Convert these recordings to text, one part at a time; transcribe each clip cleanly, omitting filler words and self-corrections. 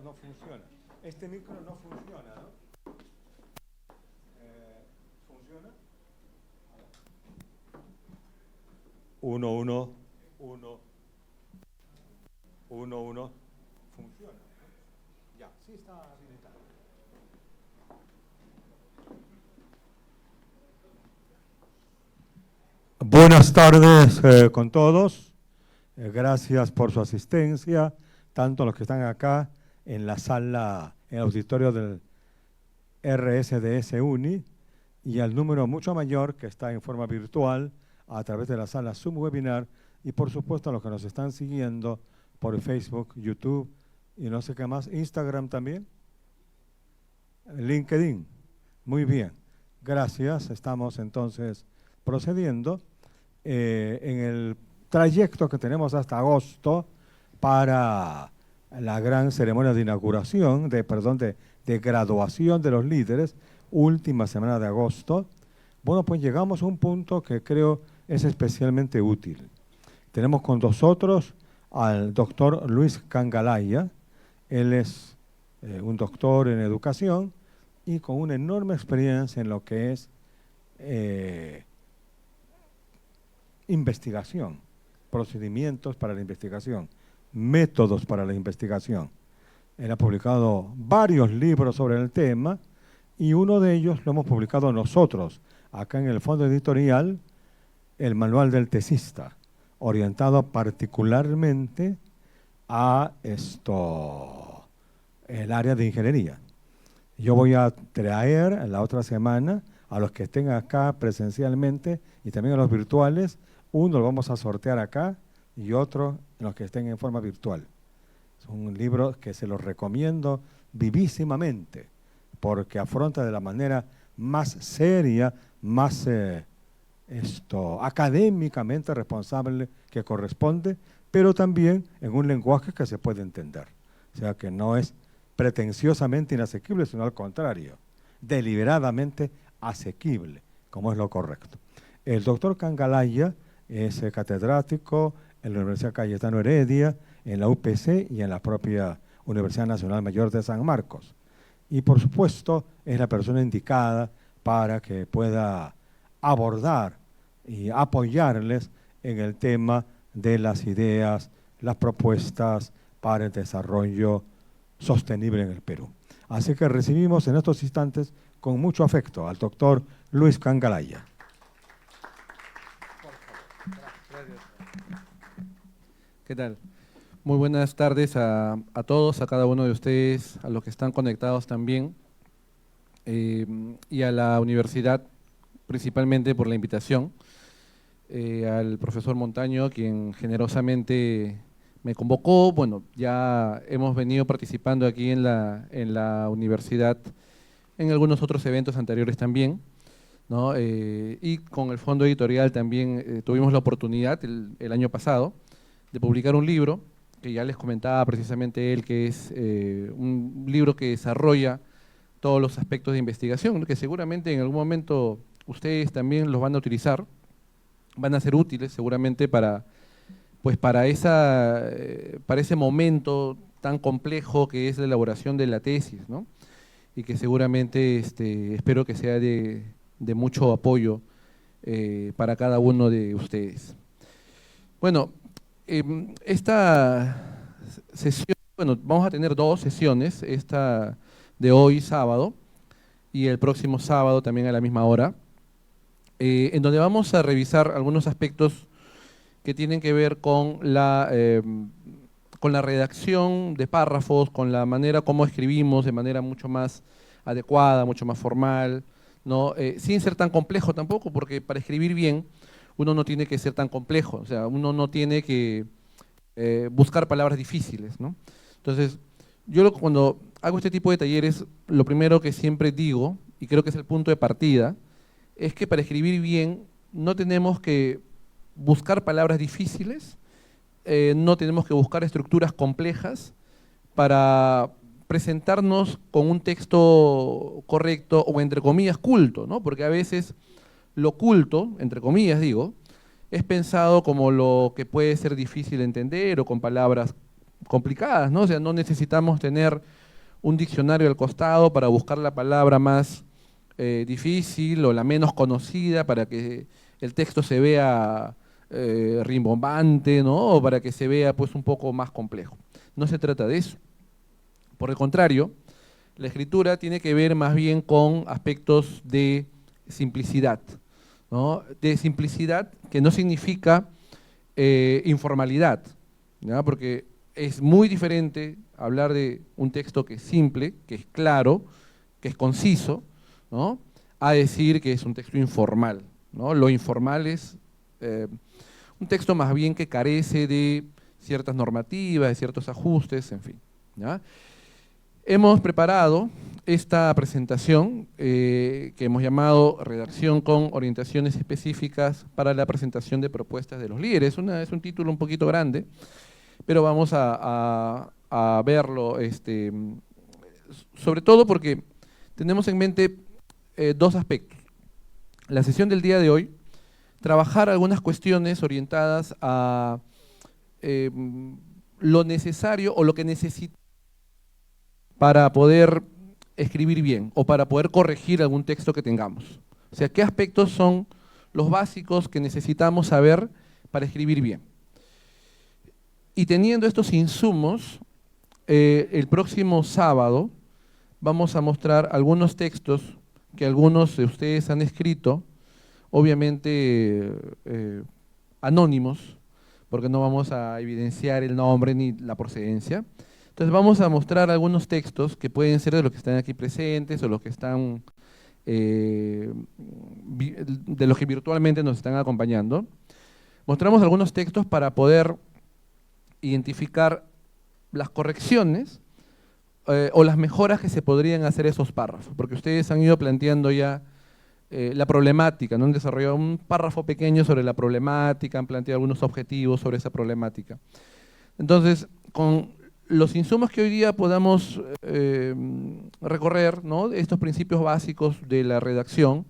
no funciona. Este micro no funciona, ¿no? ¿Funciona? 1, 1, 1, 1, 1. ¿Funciona? Ya, sí está habilitado. Buenas tardes con todos. Gracias por su asistencia, tanto los que están acá en la sala, en el auditorio del RSDS UNI, y al número mucho mayor que está en forma virtual a través de la sala Zoom Webinar, y por supuesto a los que nos están siguiendo por Facebook, YouTube y no sé qué más, Instagram también, LinkedIn. Muy bien, gracias. Estamos entonces procediendo en el trayecto que tenemos hasta agosto para la gran ceremonia de inauguración, de graduación de los líderes, última semana de agosto. Bueno, pues llegamos a un punto que creo es especialmente útil. Tenemos con nosotros al doctor Luis Cangalaya. Él es un doctor en educación y con una enorme experiencia en lo que es investigación, procedimientos para la investigación, métodos para la investigación. Él ha publicado varios libros sobre el tema y uno de ellos lo hemos publicado nosotros, acá en el fondo editorial, el Manual del Tesista, orientado particularmente a el área de ingeniería. Yo voy a traer la otra semana a los que estén acá presencialmente y también a los virtuales. Uno lo vamos a sortear acá y otro en los que estén en forma virtual. Es un libro que se lo recomiendo vivísimamente porque afronta de la manera más seria, más académicamente responsable que corresponde, pero también en un lenguaje que se puede entender. O sea que no es pretenciosamente inasequible, sino al contrario, deliberadamente asequible, como es lo correcto. El doctor Cangalaya es catedrático en la Universidad Cayetano Heredia, en la UPC y en la propia Universidad Nacional Mayor de San Marcos. Y por supuesto es la persona indicada para que pueda abordar y apoyarles en el tema de las ideas, las propuestas para el desarrollo sostenible en el Perú. Así que recibimos en estos instantes con mucho afecto al doctor Luis Cangalaya. ¿Qué tal? Muy buenas tardes a todos, a cada uno de ustedes, a los que están conectados también, y a la universidad, principalmente por la invitación, al profesor Montaño, quien generosamente me convocó. Bueno, ya hemos venido participando aquí en la universidad en algunos otros eventos anteriores también, ¿no? Y con el fondo editorial también tuvimos la oportunidad el año pasado de publicar un libro, que ya les comentaba precisamente él, que es un libro que desarrolla todos los aspectos de investigación, ¿no? Que seguramente en algún momento ustedes también los van a utilizar, van a ser útiles seguramente para ese momento tan complejo que es la elaboración de la tesis, ¿no? Y que seguramente espero que sea de mucho apoyo para cada uno de ustedes. Bueno, esta sesión, vamos a tener dos sesiones, esta de hoy sábado y el próximo sábado también a la misma hora, en donde vamos a revisar algunos aspectos que tienen que ver con la redacción de párrafos, con la manera como escribimos de manera mucho más adecuada, mucho más formal, ¿no? Sin ser tan complejo tampoco, porque para escribir bien uno no tiene que ser tan complejo, o sea, uno no tiene que buscar palabras difíciles, ¿no? Entonces, cuando hago este tipo de talleres, lo primero que siempre digo, y creo que es el punto de partida, es que para escribir bien no tenemos que buscar palabras difíciles, no tenemos que buscar estructuras complejas para presentarnos con un texto correcto o entre comillas culto, ¿no? Porque a veces lo culto, entre comillas digo, es pensado como lo que puede ser difícil de entender o con palabras complicadas, ¿no? O sea, no necesitamos tener un diccionario al costado para buscar la palabra más difícil o la menos conocida para que el texto se vea rimbombante, ¿no? O para que se vea pues un poco más complejo. No se trata de eso. Por el contrario, la escritura tiene que ver más bien con aspectos de simplicidad, ¿no? De simplicidad que no significa informalidad, ¿ya? Porque es muy diferente hablar de un texto que es simple, que es claro, que es conciso, ¿no? A decir que es un texto informal, ¿no? Lo informal es un texto más bien que carece de ciertas normativas, de ciertos ajustes, en fin, ¿ya? Hemos preparado esta presentación que hemos llamado Redacción con orientaciones específicas para la presentación de propuestas de los líderes. Es un título un poquito grande, pero vamos a verlo, sobre todo porque tenemos en mente dos aspectos. La sesión del día de hoy, trabajar algunas cuestiones orientadas a lo necesario o lo que necesitamos para poder escribir bien o para poder corregir algún texto que tengamos. O sea, ¿qué aspectos son los básicos que necesitamos saber para escribir bien? Y teniendo estos insumos, el próximo sábado vamos a mostrar algunos textos que algunos de ustedes han escrito, obviamente anónimos, porque no vamos a evidenciar el nombre ni la procedencia. Entonces vamos a mostrar algunos textos que pueden ser de los que están aquí presentes o los que están, de los que virtualmente nos están acompañando. Mostramos algunos textos para poder identificar las correcciones o las mejoras que se podrían hacer a esos párrafos, porque ustedes han ido planteando ya la problemática, ¿no? Han desarrollado un párrafo pequeño sobre la problemática, han planteado algunos objetivos sobre esa problemática. Entonces, con los insumos que hoy día podamos recorrer, ¿no? Estos principios básicos de la redacción,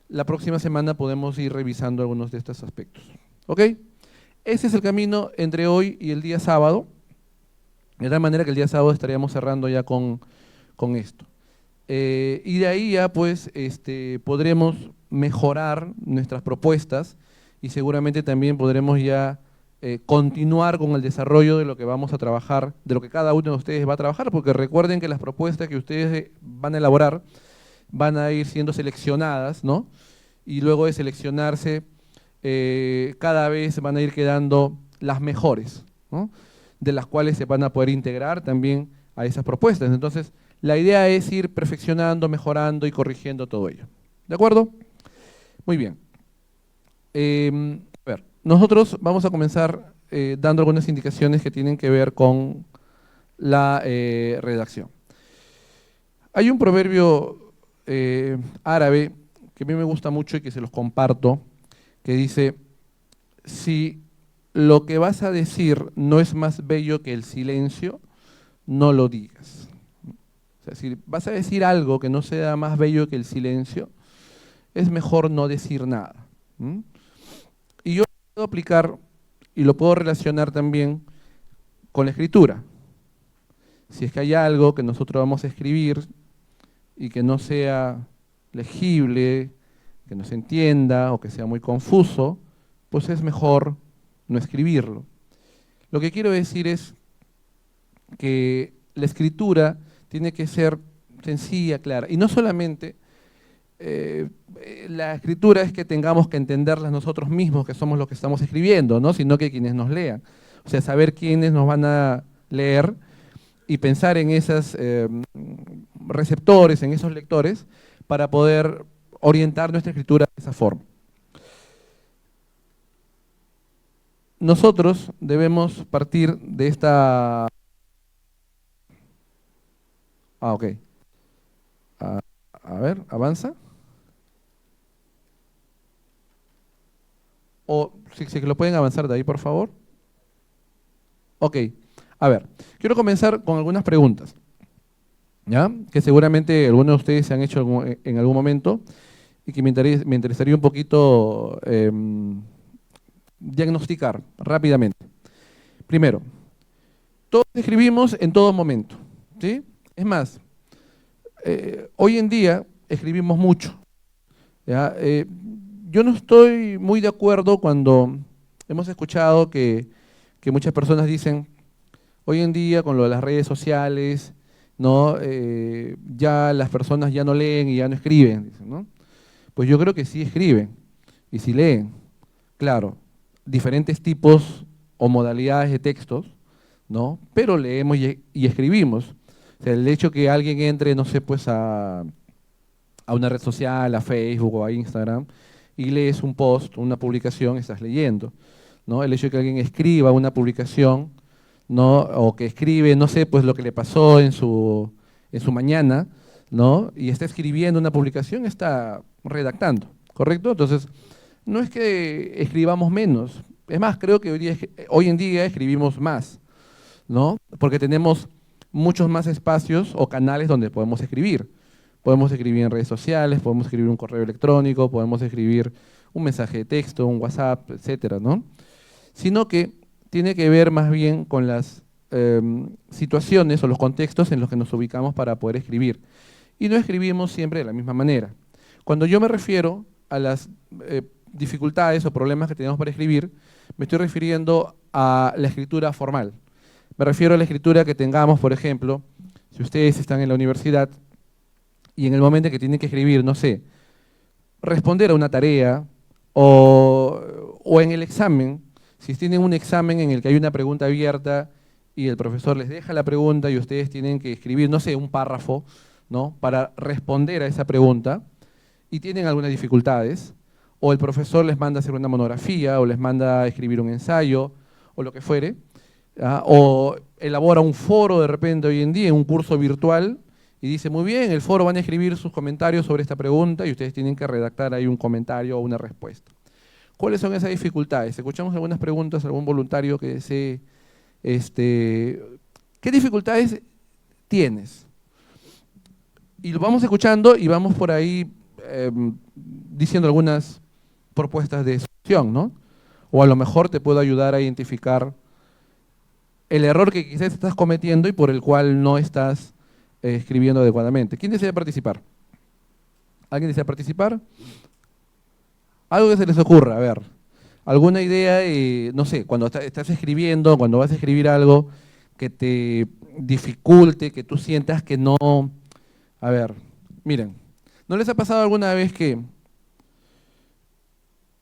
la próxima semana podemos ir revisando algunos de estos aspectos. ¿Ok? Ese es el camino entre hoy y el día sábado, de tal manera que el día sábado estaríamos cerrando ya con esto. Y de ahí ya pues podremos mejorar nuestras propuestas y seguramente también podremos ya continuar con el desarrollo de lo que vamos a trabajar, de lo que cada uno de ustedes va a trabajar, porque recuerden que las propuestas que ustedes van a elaborar van a ir siendo seleccionadas, ¿no? Y luego de seleccionarse, cada vez van a ir quedando las mejores, ¿no? De las cuales se van a poder integrar también a esas propuestas. Entonces, la idea es ir perfeccionando, mejorando y corrigiendo todo ello. ¿De acuerdo? Muy bien. A ver, nosotros vamos a comenzar dando algunas indicaciones que tienen que ver con la redacción. Hay un proverbio árabe que a mí me gusta mucho y que se los comparto, que dice, si lo que vas a decir no es más bello que el silencio, no lo digas. O sea, si vas a decir algo que no sea más bello que el silencio, es mejor no decir nada. Y yo lo puedo aplicar y lo puedo relacionar también con la escritura. Si es que hay algo que nosotros vamos a escribir y que no sea legible, que no se entienda o que sea muy confuso, pues es mejor no escribirlo. Lo que quiero decir es que la escritura tiene que ser sencilla, clara, y no solamente la escritura es que tengamos que entenderla nosotros mismos, que somos los que estamos escribiendo, ¿no? Sino que quienes nos lean. O sea, saber quiénes nos van a leer y pensar en esos receptores, en esos lectores, para poder orientar nuestra escritura de esa forma. Nosotros debemos partir de esta... ok. A ver, avanza. O si lo pueden avanzar de ahí, por favor. Ok. A ver, quiero comenzar con algunas preguntas, ¿ya? Que seguramente algunos de ustedes se han hecho en algún momento y que me interesaría un poquito diagnosticar rápidamente. Primero, todos escribimos en todo momento, ¿sí? Es más, hoy en día escribimos mucho, ¿ya? Yo no estoy muy de acuerdo cuando hemos escuchado que muchas personas dicen, hoy en día con lo de las redes sociales, ¿no? Ya las personas ya no leen y ya no escriben, dicen, ¿no? Pues yo creo que sí escriben y sí leen. Claro, diferentes tipos o modalidades de textos, ¿no? Pero leemos y escribimos. O sea, el hecho que alguien entre, no sé, pues a una red social, a Facebook o a Instagram, y lees un post, una publicación, estás leyendo, ¿no? El hecho de que alguien escriba una publicación, ¿no? O que escribe, no sé, pues lo que le pasó en su mañana, ¿no? Y está escribiendo una publicación, está redactando, ¿correcto? Entonces, no es que escribamos menos, es más, creo que hoy en día escribimos más, ¿no? Porque tenemos muchos más espacios o canales donde podemos escribir. Podemos escribir en redes sociales, podemos escribir un correo electrónico, podemos escribir un mensaje de texto, un WhatsApp, etcétera, ¿no? Sino que tiene que ver más bien con las situaciones o los contextos en los que nos ubicamos para poder escribir. Y no escribimos siempre de la misma manera. Cuando yo me refiero a las dificultades o problemas que tenemos para escribir, me estoy refiriendo a la escritura formal. Me refiero a la escritura que tengamos, por ejemplo, si ustedes están en la universidad y en el momento que tienen que escribir, no sé, responder a una tarea o en el examen, si tienen un examen en el que hay una pregunta abierta y el profesor les deja la pregunta y ustedes tienen que escribir, no sé, un párrafo, ¿no? Para responder a esa pregunta y tienen algunas dificultades, o el profesor les manda a hacer una monografía o les manda a escribir un ensayo o lo que fuere, ¿ah? O elabora un foro de repente hoy en día, en un curso virtual, y dice, muy bien, el foro van a escribir sus comentarios sobre esta pregunta y ustedes tienen que redactar ahí un comentario o una respuesta. ¿Cuáles son esas dificultades? Escuchamos algunas preguntas, algún voluntario que desee, ¿qué dificultades tienes? Y lo vamos escuchando y vamos por ahí diciendo algunas propuestas de solución, ¿no? O a lo mejor te puedo ayudar a identificar el error que quizás estás cometiendo y por el cual no estás escribiendo adecuadamente. ¿Quién desea participar? ¿Alguien desea participar? Algo que se les ocurra, a ver. ¿Alguna idea, no sé, cuando estás escribiendo, cuando vas a escribir algo que te dificulte, que tú sientas que no... A ver, miren, ¿no les ha pasado alguna vez que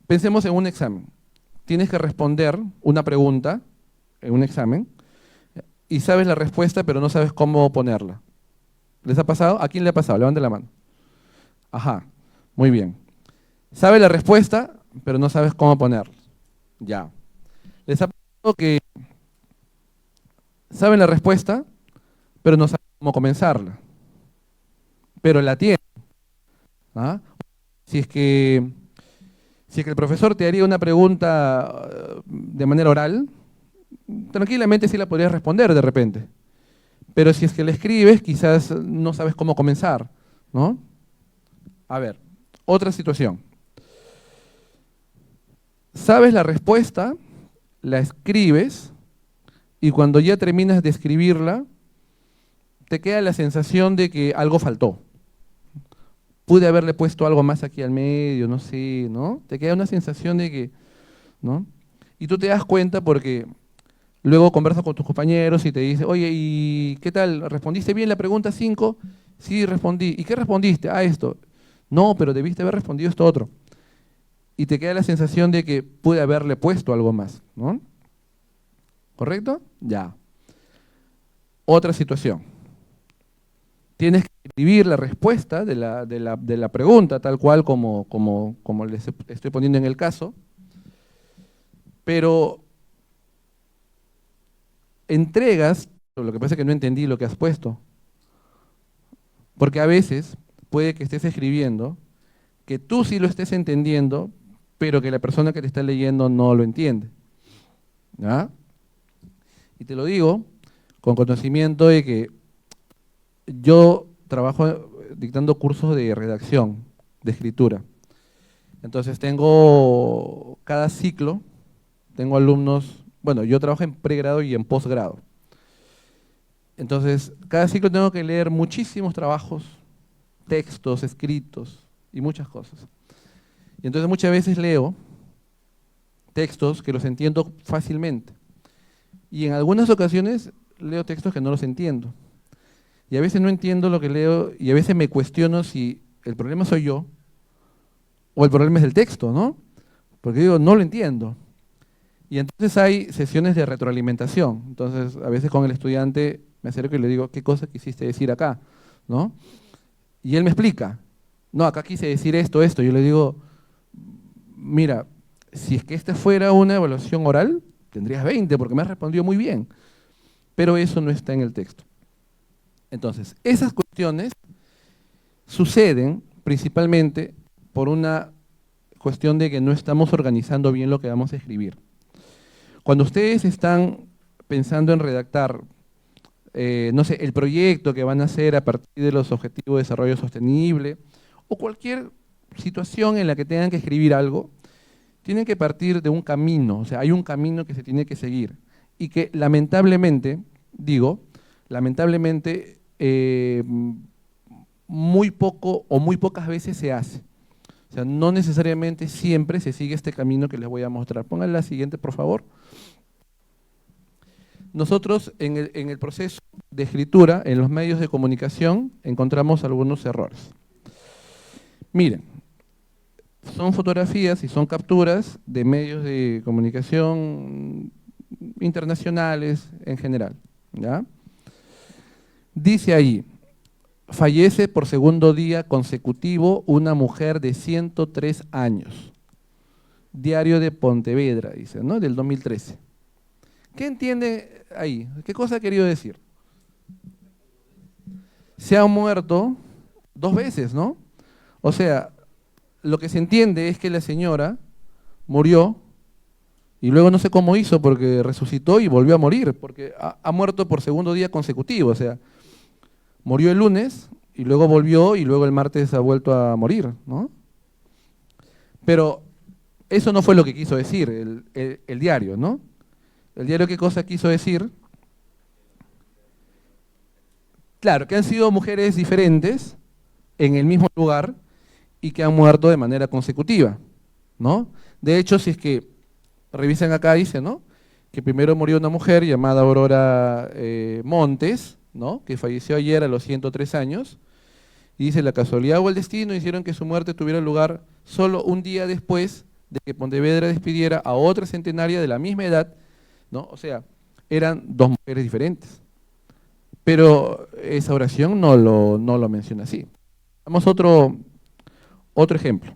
pensemos en un examen? Tienes que responder una pregunta en un examen y sabes la respuesta pero no sabes cómo ponerla. ¿Les ha pasado? ¿A quién le ha pasado? Levanten la mano. Ajá, muy bien. Sabes la respuesta pero no sabes cómo ponerla. Ya. ¿Les ha pasado que saben la respuesta pero no saben cómo comenzarla? Pero la tienen, ¿ah? Si es que el profesor te haría una pregunta de manera oral, tranquilamente sí la podrías responder de repente. Pero si es que la escribes, quizás no sabes cómo comenzar, ¿no? A ver, otra situación. Sabes la respuesta, la escribes, y cuando ya terminas de escribirla, te queda la sensación de que algo faltó. Pude haberle puesto algo más aquí al medio, no sé, ¿no? Te queda una sensación de que, ¿no? Y tú te das cuenta porque luego conversas con tus compañeros y te dicen, oye, ¿y qué tal? ¿Respondiste bien la pregunta 5? Sí, respondí. ¿Y qué respondiste? Ah, esto. No, pero debiste haber respondido esto otro. Y te queda la sensación de que pude haberle puesto algo más, ¿no? ¿Correcto? Ya. Otra situación. Tienes que escribir la respuesta de la pregunta, tal cual como les estoy poniendo en el caso, pero entregas, lo que pasa es que no entendí lo que has puesto, porque a veces puede que estés escribiendo, que tú sí lo estés entendiendo, pero que la persona que te está leyendo no lo entiende. ¿Ya? Y te lo digo con conocimiento de que yo trabajo dictando cursos de redacción, de escritura. Entonces tengo cada ciclo, tengo alumnos, bueno, yo trabajo en pregrado y en posgrado. Entonces, cada ciclo tengo que leer muchísimos trabajos, textos, escritos y muchas cosas. Y entonces muchas veces leo textos que los entiendo fácilmente. Y en algunas ocasiones leo textos que no los entiendo. Y a veces no entiendo lo que leo y a veces me cuestiono si el problema soy yo o el problema es el texto, ¿no? Porque digo, no lo entiendo. Y entonces hay sesiones de retroalimentación. Entonces, a veces con el estudiante me acerco y le digo, ¿qué cosa quisiste decir acá? ¿No? Y él me explica, no, acá quise decir esto, esto. Yo le digo, mira, si es que esta fuera una evaluación oral, tendrías 20 porque me has respondido muy bien. Pero eso no está en el texto. Entonces, esas cuestiones suceden principalmente por una cuestión de que no estamos organizando bien lo que vamos a escribir. Cuando ustedes están pensando en redactar, no sé, el proyecto que van a hacer a partir de los Objetivos de Desarrollo Sostenible, o cualquier situación en la que tengan que escribir algo, tienen que partir de un camino, o sea, hay un camino que se tiene que seguir, y que lamentablemente, muy poco o muy pocas veces se hace. O sea, no necesariamente siempre se sigue este camino que les voy a mostrar. Pongan la siguiente, por favor. Nosotros en el proceso de escritura, en los medios de comunicación, encontramos algunos errores. Miren, son fotografías y son capturas de medios de comunicación internacionales en general, ¿ya? Dice ahí, fallece por segundo día consecutivo una mujer de 103 años. Diario de Pontevedra, dice, ¿no? Del 2013. ¿Qué entiende ahí? ¿Qué cosa ha querido decir? Se ha muerto 2 veces, ¿no? O sea, lo que se entiende es que la señora murió y luego no sé cómo hizo porque resucitó y volvió a morir, porque ha muerto por segundo día consecutivo, o sea, murió el lunes y luego volvió y luego el martes ha vuelto a morir, ¿no? Pero eso no fue lo que quiso decir el diario, ¿no? El diario, ¿qué cosa quiso decir? Claro, que han sido mujeres diferentes en el mismo lugar y que han muerto de manera consecutiva, ¿no? De hecho, si es que revisan acá, dice, ¿no? Que primero murió una mujer llamada Aurora Montes, ¿no? Que falleció ayer a los 103 años, y dice, la casualidad o el destino hicieron que su muerte tuviera lugar solo un día después de que Pontevedra despidiera a otra centenaria de la misma edad, ¿no? O sea, eran 2 mujeres diferentes. Pero esa oración no lo menciona así. Vamos a otro ejemplo.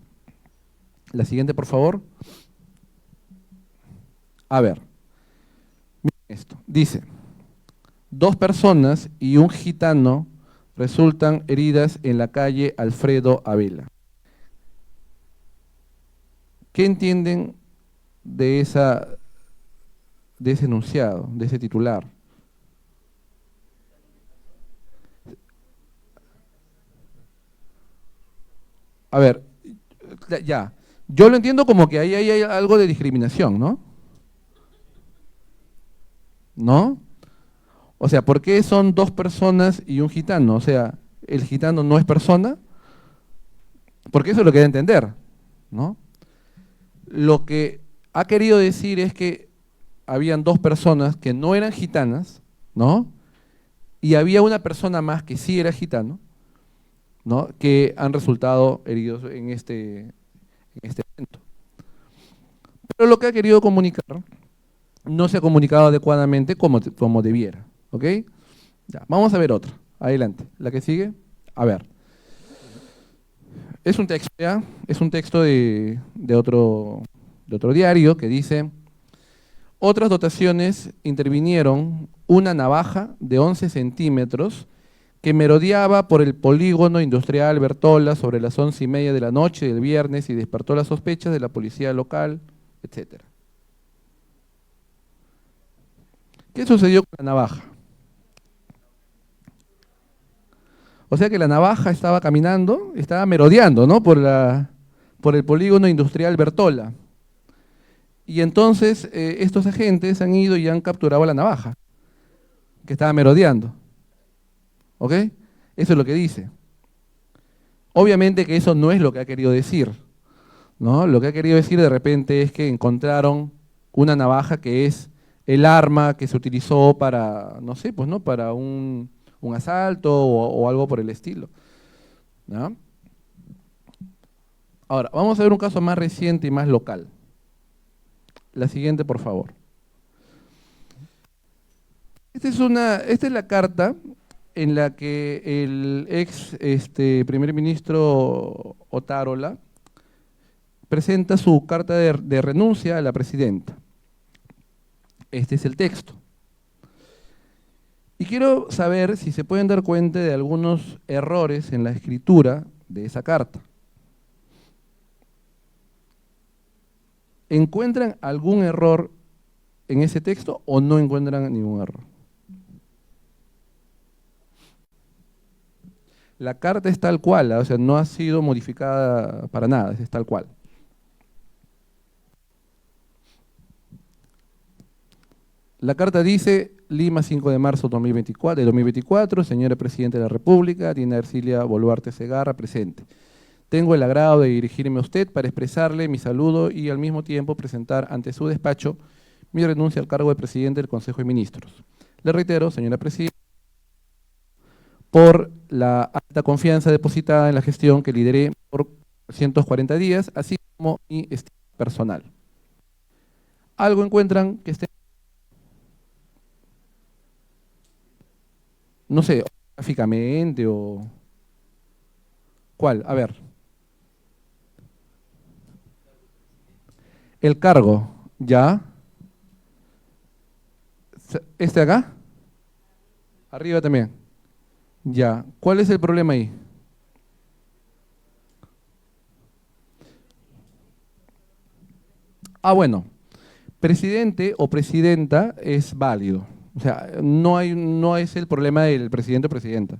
La siguiente, por favor. A ver, miren esto. Dice, 2 personas y un gitano resultan heridas en la calle Alfredo Avila. ¿Qué entienden de ese enunciado, de ese titular? A ver, ya, yo lo entiendo como que ahí hay algo de discriminación, ¿no? ¿No? O sea, ¿por qué son 2 personas y un gitano? O sea, ¿el gitano no es persona? Porque eso es lo que da a entender, ¿no? Lo que ha querido decir es que habían 2 personas que no eran gitanas, ¿no? Y había una persona más que sí era gitano, ¿no? Que han resultado heridos en este evento. Pero lo que ha querido comunicar no se ha comunicado adecuadamente como debiera, ¿ok? Ya, vamos a ver otra. Adelante. La que sigue. A ver. Es un texto, ¿ya? Es un texto de otro diario que dice: otras dotaciones intervinieron una navaja de 11 centímetros que merodeaba por el polígono industrial Bertola sobre las 11:30 de la noche del viernes y despertó las sospechas de la policía local, etc. ¿Qué sucedió con la navaja? O sea que la navaja estaba caminando, estaba merodeando, ¿no? por el polígono industrial Bertola. Y entonces estos agentes han ido y han capturado a la navaja, que estaba merodeando. ¿Ok? Eso es lo que dice. Obviamente que eso no es lo que ha querido decir, ¿no? Lo que ha querido decir de repente es que encontraron una navaja que es el arma que se utilizó para, no sé, pues, ¿no? Para un asalto o algo por el estilo, ¿no? Ahora, vamos a ver un caso más reciente y más local. La siguiente, por favor. Esta es la carta en la que el ex primer ministro Otárola presenta su carta de renuncia a la presidenta. Este es el texto. Y quiero saber si se pueden dar cuenta de algunos errores en la escritura de esa carta. ¿Encuentran algún error en ese texto o no encuentran ningún error? La carta es tal cual, o sea, no ha sido modificada para nada, es tal cual. La carta dice, Lima, 5 de marzo de 2024, señora Presidenta de la República, Dina Ercilia Boluarte Segarra, presente. Tengo el agrado de dirigirme a usted para expresarle mi saludo y al mismo tiempo presentar ante su despacho mi renuncia al cargo de Presidente del Consejo de Ministros. Le reitero, señora Presidenta, por la alta confianza depositada en la gestión que lideré por 140 días, así como mi estima personal. ¿Algo encuentran que esté? No sé, gráficamente o... ¿Cuál? A ver. El cargo, ¿ya? ¿Este acá? Arriba también. Ya. ¿Cuál es el problema ahí? Ah, bueno. Presidente o presidenta es válido. O sea, no es el problema del presidente o presidenta.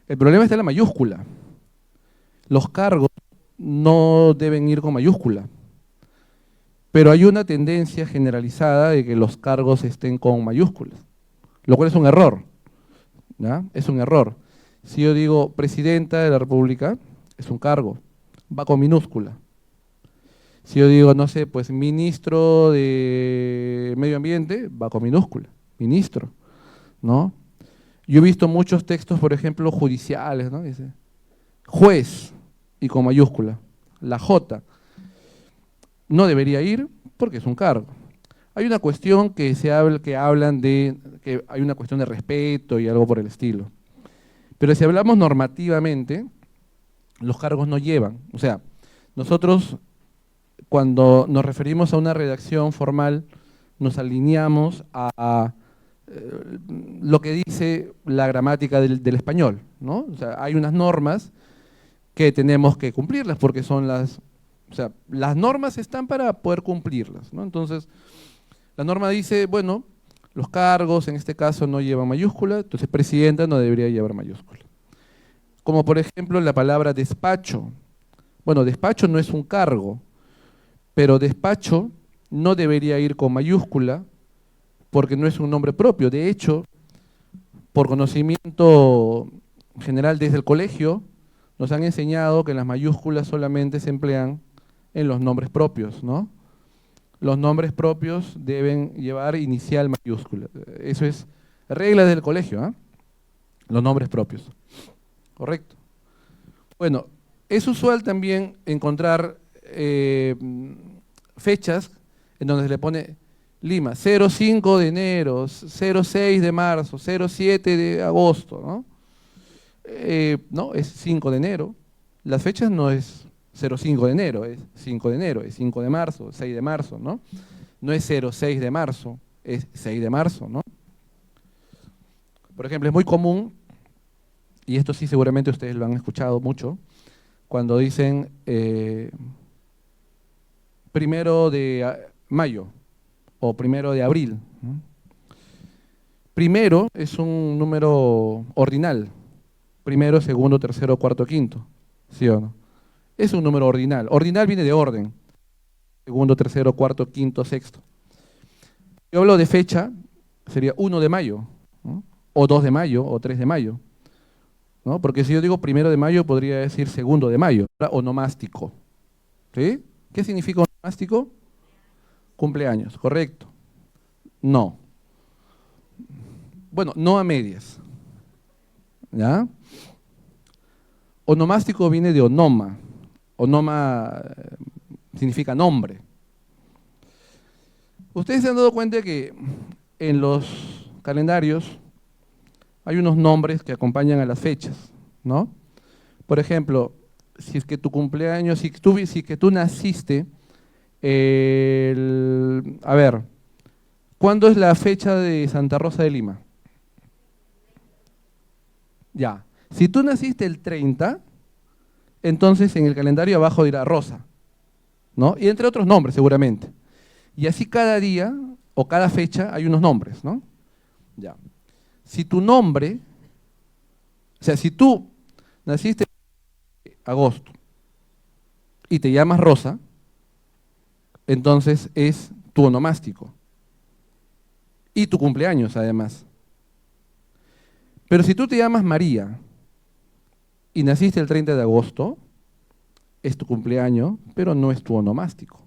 El problema está en la mayúscula. Los cargos no deben ir con mayúscula. Pero hay una tendencia generalizada de que los cargos estén con mayúsculas, lo cual es un error, ¿ya? Es un error. Si yo digo presidenta de la República, es un cargo, va con minúscula. Si yo digo, no sé, pues ministro de Medio Ambiente, va con minúscula, ministro, ¿no? Yo he visto muchos textos, por ejemplo, judiciales, ¿no? Dice, juez, y con mayúscula, la J. No debería ir porque es un cargo. Hay una cuestión que hablan de que hay una cuestión de respeto y algo por el estilo. Pero si hablamos normativamente, los cargos no llevan. O sea, nosotros cuando nos referimos a una redacción formal, nos alineamos a lo que dice la gramática del español, ¿no? O sea, hay unas normas que tenemos que cumplirlas porque son las... O sea, las normas están para poder cumplirlas, ¿no? Entonces, la norma dice, bueno, los cargos en este caso no llevan mayúscula, entonces presidenta no debería llevar mayúscula. Como por ejemplo la palabra despacho. Bueno, despacho no es un cargo, pero despacho no debería ir con mayúscula porque no es un nombre propio. De hecho, por conocimiento general desde el colegio, nos han enseñado que las mayúsculas solamente se emplean en los nombres propios, ¿no? Los nombres propios deben llevar inicial mayúscula. Eso es regla del colegio, ¿eh? Los nombres propios. Correcto. Bueno, es usual también encontrar fechas en donde se le pone Lima, 05 de enero, 06 de marzo, 07 de agosto, ¿no? No, es 5 de enero. Las fechas no es 05 de enero, es 5 de enero, es 5 de marzo, 6 de marzo, ¿no? No es 06 de marzo, es 6 de marzo, ¿no? Por ejemplo, es muy común, y esto sí seguramente ustedes lo han escuchado mucho, cuando dicen 1 de mayo o 1 de abril. Primero es un número ordinal, primero, segundo, tercero, cuarto, quinto, ¿sí o no? Es un número ordinal. Ordinal viene de orden. Segundo, tercero, cuarto, quinto, sexto. Yo hablo de fecha, sería 1 de mayo, ¿no? O 2 de mayo, o 3 de mayo. ¿no? Porque si yo digo 1 de mayo, podría decir 2 de mayo, onomástico. ¿Sí? ¿Qué significa onomástico? Cumpleaños, correcto. No. Bueno, no a medias. ¿Ya? Onomástico viene de onoma. Onoma significa nombre. Ustedes se han dado cuenta que en los calendarios hay unos nombres que acompañan a las fechas, ¿no? Por ejemplo, si es que tu cumpleaños, si es que tú naciste, a ver, ¿cuándo es la fecha de Santa Rosa de Lima? Ya. Si tú naciste el 30, entonces en el calendario abajo dirá Rosa, ¿no? Y entre otros nombres seguramente. Y así cada día o cada fecha hay unos nombres, ¿no? Ya. Si tu nombre, o sea, si tú naciste en agosto y te llamas Rosa, entonces es tu onomástico. Y tu cumpleaños, además. Pero si tú te llamas María y naciste el 30 de agosto, es tu cumpleaños, pero no es tu onomástico.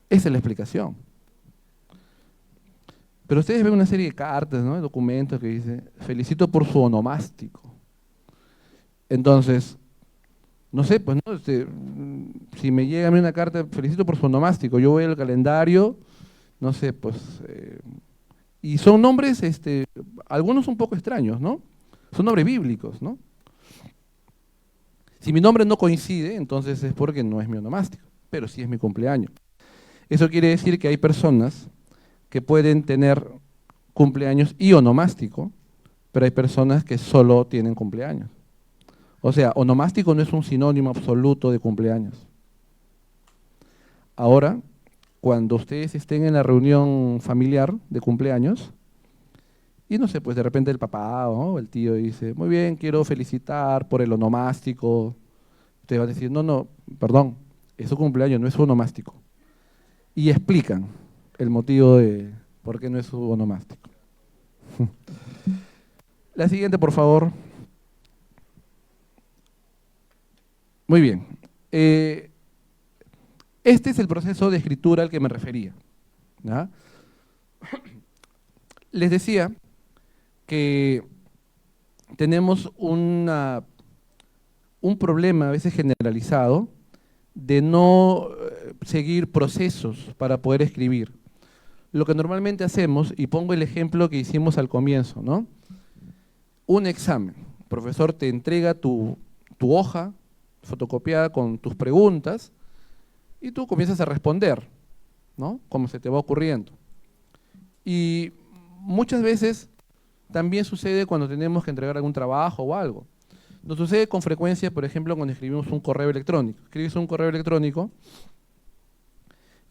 Esa es la explicación. Pero ustedes ven una serie de cartas, ¿no? De documentos que dice, felicito por su onomástico. Entonces, no sé, pues, ¿no? Si me llega a mí una carta, felicito por su onomástico, yo voy al calendario, no sé, pues, y son nombres, algunos un poco extraños, ¿no? Son nombres bíblicos, ¿no? Si mi nombre no coincide, entonces es porque no es mi onomástico, pero sí es mi cumpleaños. Eso quiere decir que hay personas que pueden tener cumpleaños y onomástico, pero hay personas que solo tienen cumpleaños. O sea, onomástico no es un sinónimo absoluto de cumpleaños. Ahora, cuando ustedes estén en la reunión familiar de cumpleaños, y no sé, pues de repente el papá o el tío dice, muy bien, quiero felicitar por el onomástico. Ustedes van a decir, no, perdón, es su cumpleaños, no es su onomástico. Y explican el motivo de por qué no es su onomástico. La siguiente, por favor. Muy bien. Este es el proceso de escritura al que me refería, ¿ya? Les decía que tenemos un problema a veces generalizado de no seguir procesos para poder escribir. Lo que normalmente hacemos, y pongo el ejemplo que hicimos al comienzo, ¿no? Un examen. El profesor te entrega tu hoja fotocopiada con tus preguntas y tú comienzas a responder, ¿no? Como se te va ocurriendo. Y muchas veces también sucede cuando tenemos que entregar algún trabajo o algo. Nos sucede con frecuencia, por ejemplo, cuando escribimos un correo electrónico. Escribes un correo electrónico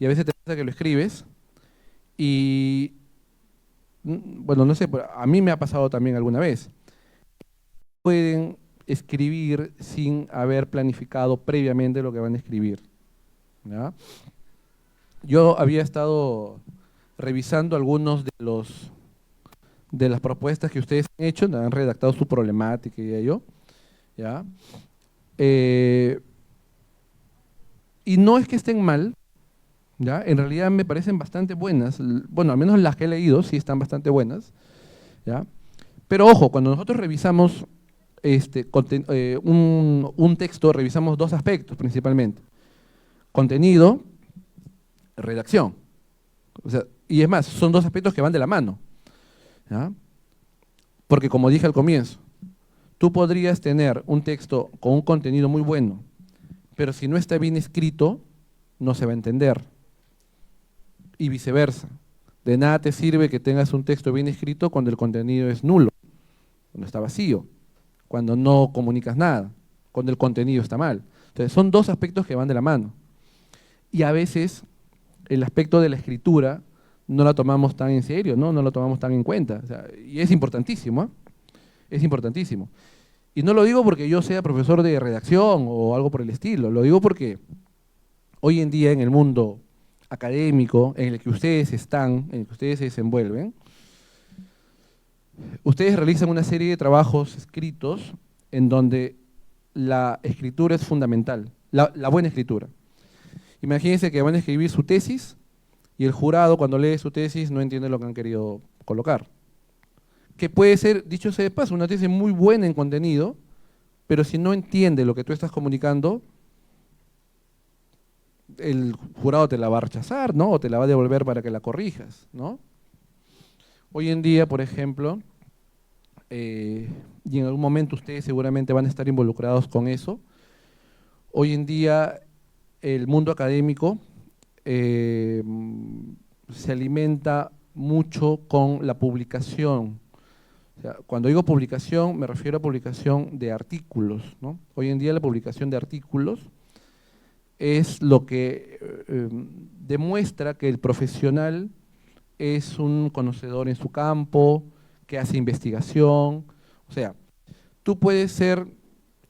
y a veces te pasa que lo escribes y, bueno, no sé, a mí me ha pasado también alguna vez. Pueden escribir sin haber planificado previamente lo que van a escribir, ¿ya? Yo había estado revisando algunos de las propuestas que ustedes han hecho, han redactado su problemática y ello, ¿ya? Y no es que estén mal, ¿ya? En realidad me parecen bastante buenas, bueno, al menos las que he leído sí están bastante buenas, ¿ya? Pero ojo, cuando nosotros revisamos un texto, revisamos dos aspectos principalmente: contenido, redacción. O sea, y es más, son dos aspectos que van de la mano, ¿ya? Porque como dije al comienzo, tú podrías tener un texto con un contenido muy bueno, pero si no está bien escrito, no se va a entender. Y viceversa. De nada te sirve que tengas un texto bien escrito cuando el contenido es nulo, cuando está vacío, cuando no comunicas nada, cuando el contenido está mal. Entonces, son dos aspectos que van de la mano. Y a veces el aspecto de la escritura no la tomamos tan en serio, no lo tomamos tan en cuenta. O sea, y es importantísimo, ¿eh? Es importantísimo. Y no lo digo porque yo sea profesor de redacción o algo por el estilo, lo digo porque hoy en día en el mundo académico en el que ustedes están, en el que ustedes se desenvuelven, Ustedes realizan una serie de trabajos escritos en donde la escritura es fundamental, la buena escritura. Imagínense que van a escribir su tesis y el jurado cuando lee su tesis no entiende lo que han querido colocar. Que puede ser, dicho sea de paso, una tesis muy buena en contenido, pero si no entiende lo que tú estás comunicando, el jurado te la va a rechazar, ¿no? O te la va a devolver para que la corrijas, ¿no? Hoy en día, por ejemplo, y en algún momento ustedes seguramente van a estar involucrados con eso, hoy en día el mundo académico se alimenta mucho con la publicación. O sea, cuando digo publicación, me refiero a publicación de artículos, ¿no? Hoy en día la publicación de artículos es lo que demuestra que el profesional es un conocedor en su campo, que hace investigación. O sea, tú puedes ser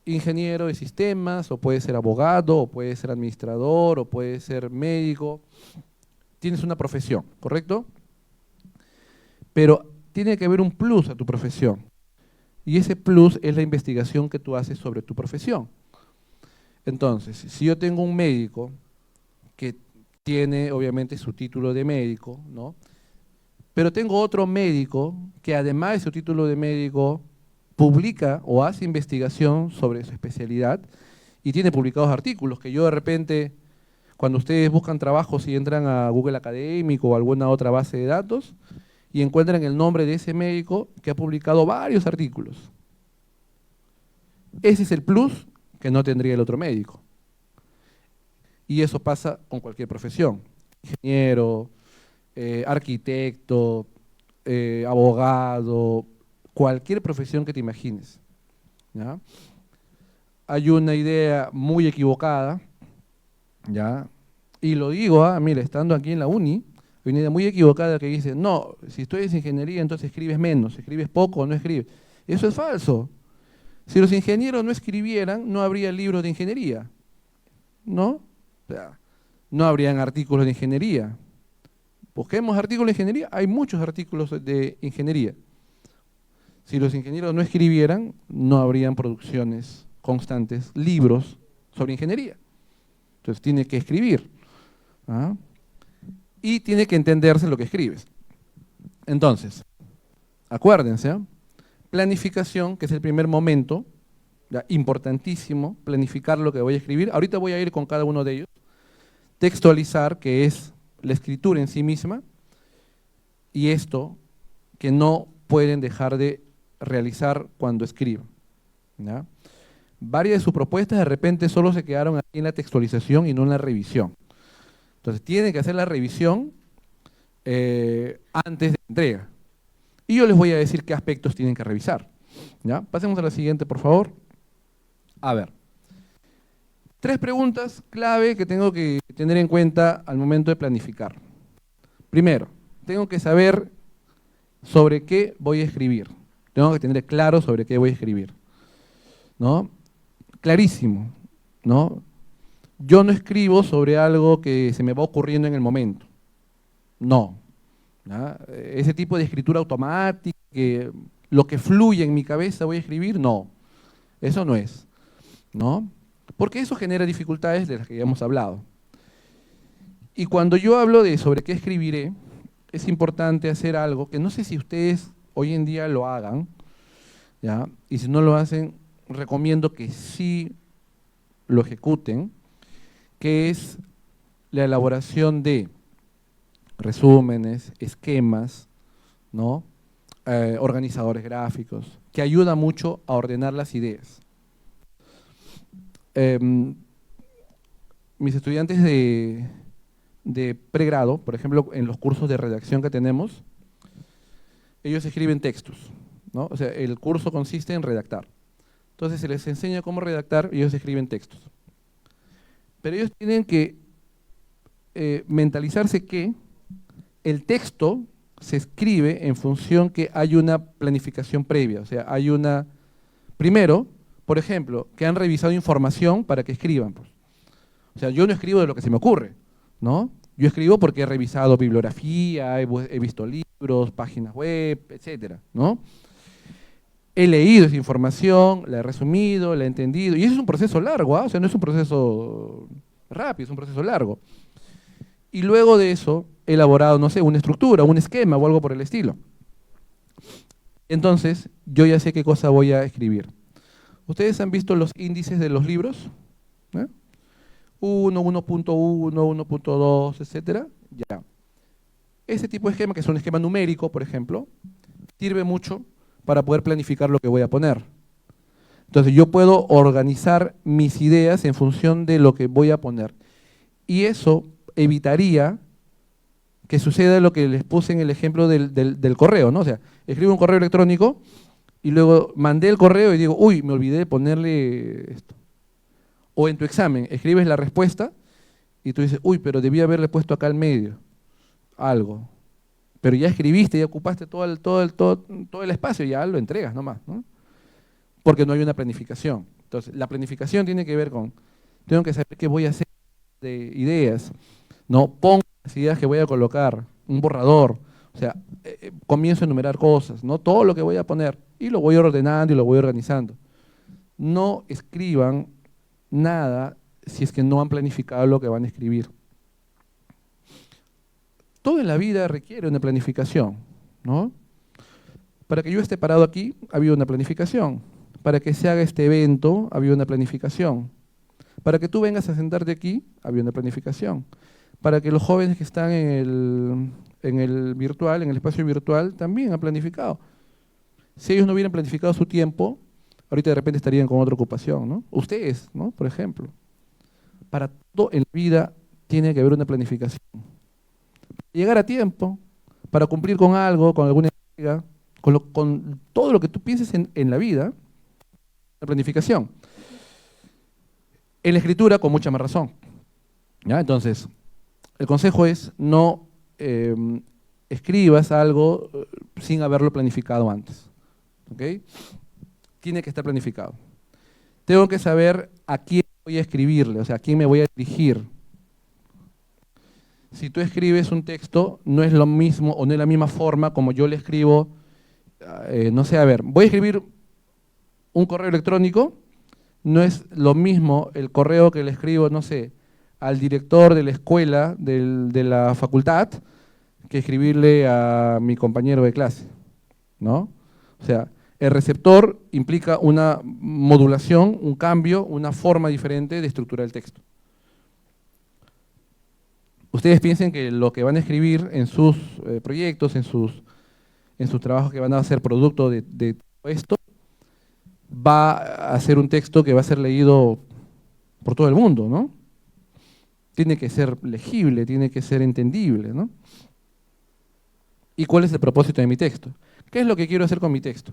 ingeniero de sistemas, o puedes ser abogado, o puedes ser administrador, o puedes ser médico. Tienes una profesión, ¿correcto? Pero tiene que haber un plus a tu profesión. Y ese plus es la investigación que tú haces sobre tu profesión. Entonces, si yo tengo un médico que tiene obviamente su título de médico, ¿no? Pero tengo otro médico que además de su título de médico publica o hace investigación sobre su especialidad y tiene publicados artículos que yo de repente, cuando ustedes buscan trabajos y entran a Google Académico o alguna otra base de datos y encuentran el nombre de ese médico que ha publicado varios artículos. Ese es el plus que no tendría el otro médico. Y eso pasa con cualquier profesión, ingeniero, arquitecto, abogado, cualquier profesión que te imagines, ¿ya? Hay una idea muy equivocada, ¿ya? Y lo digo, mira, estando aquí en la uni, hay una idea muy equivocada que dice, no, si estudias ingeniería entonces escribes menos, escribes poco o no escribes. Eso es falso. Si los ingenieros no escribieran, no habría libros de ingeniería, ¿no? O sea, no habrían artículos de ingeniería. Busquemos artículos de ingeniería, hay muchos artículos de ingeniería. Si los ingenieros no escribieran, no habrían producciones constantes, libros sobre ingeniería. Entonces tiene que escribir, ¿ah? Y tiene que entenderse lo que escribes. Entonces, acuérdense, ¿eh? Planificación, que es el primer momento, ya, importantísimo, planificar lo que voy a escribir. Ahorita voy a ir con cada uno de ellos. Textualizar, que es la escritura en sí misma, y esto que no pueden dejar de realizar cuando escriban, ¿ya? Varias de sus propuestas de repente solo se quedaron aquí en la textualización y no en la revisión. Entonces tienen que hacer la revisión antes de la entrega. Y yo les voy a decir qué aspectos tienen que revisar, ¿ya? Pasemos a la siguiente, por favor. A ver. 3 preguntas clave que tengo que tener en cuenta al momento de planificar. Primero, tengo que saber sobre qué voy a escribir. Tengo que tener claro sobre qué voy a escribir, ¿no? Clarísimo, ¿no? Yo no escribo sobre algo que se me va ocurriendo en el momento. No. ¿Ya? Ese tipo de escritura automática, que lo que fluye en mi cabeza voy a escribir, no. Eso no es, ¿no? Porque eso genera dificultades de las que ya hemos hablado. Y cuando yo hablo de sobre qué escribiré, es importante hacer algo que no sé si ustedes hoy en día lo hagan, ¿ya? Y si no lo hacen, recomiendo que sí lo ejecuten, que es la elaboración de resúmenes, esquemas, ¿no? Organizadores gráficos, que ayuda mucho a ordenar las ideas. Mis estudiantes de pregrado, por ejemplo, en los cursos de redacción que tenemos, ellos escriben textos, ¿no? O sea, el curso consiste en redactar. Entonces se les enseña cómo redactar y ellos escriben textos. Pero ellos tienen que mentalizarse que el texto se escribe en función que hay una planificación previa, o sea, hay una... Primero, por ejemplo, que han revisado información para que escriban, pues. O sea, yo no escribo de lo que se me ocurre, ¿no? Yo escribo porque he revisado bibliografía, he visto libros, libros, páginas web, etcétera, ¿no? He leído esa información, la he resumido, la he entendido, y eso es un proceso largo, ¿ah? O sea, no es un proceso rápido, es un proceso largo. Y luego de eso, he elaborado, no sé, una estructura, un esquema o algo por el estilo. Entonces, yo ya sé qué cosa voy a escribir. ¿Ustedes han visto los índices de los libros? ¿Eh? 1, 1.1, 1.2, etcétera. Ya. Ese tipo de esquema, que es un esquema numérico, por ejemplo, sirve mucho para poder planificar lo que voy a poner. Entonces, yo puedo organizar mis ideas en función de lo que voy a poner. Y eso evitaría que suceda lo que les puse en el ejemplo del correo, ¿no? O sea, escribo un correo electrónico y luego mandé el correo y digo, uy, me olvidé de ponerle esto. O en tu examen, escribes la respuesta y tú dices, uy, pero debía haberle puesto acá al medio algo. Pero ya escribiste, ya ocupaste todo el espacio, ya lo entregas nomás, ¿no? Porque no hay una planificación. Entonces, la planificación tiene que ver con, tengo que saber qué voy a hacer de ideas, ¿no? Pongo las ideas que voy a colocar, un borrador, o sea, comienzo a enumerar cosas, ¿no? Todo lo que voy a poner, y lo voy ordenando y lo voy organizando. No escriban nada si es que no han planificado lo que van a escribir. Todo en la vida requiere una planificación, ¿no? Para que yo esté parado aquí, ha habido una planificación. Para que se haga este evento, ha habido una planificación. Para que tú vengas a sentarte aquí, ha habido una planificación. Para que los jóvenes que están en el virtual, en el espacio virtual, también han planificado. Si ellos no hubieran planificado su tiempo, ahorita de repente estarían con otra ocupación, ¿no? Ustedes, ¿no? Por ejemplo. Para todo en la vida tiene que haber una planificación. Llegar a tiempo, para cumplir con algo, con alguna entrega, con todo lo que tú pienses en la vida, la planificación. En la escritura, con mucha más razón. ¿Ya? Entonces, el consejo es no escribas algo sin haberlo planificado antes. ¿Ok? Tiene que estar planificado. Tengo que saber a quién voy a escribirle, o sea, a quién me voy a dirigir. Si tú escribes un texto, no es lo mismo o no es la misma forma como yo le escribo, no sé, a ver, voy a escribir un correo electrónico, no es lo mismo el correo que le escribo, no sé, al director de la escuela, de la facultad, que escribirle a mi compañero de clase, ¿no? O sea, el receptor implica una modulación, un cambio, una forma diferente de estructurar el texto. Ustedes piensen que lo que van a escribir en sus proyectos, en sus trabajos que van a ser producto de todo esto, va a ser un texto que va a ser leído por todo el mundo, ¿no? Tiene que ser legible, tiene que ser entendible, ¿no? ¿Y cuál es el propósito de mi texto? ¿Qué es lo que quiero hacer con mi texto?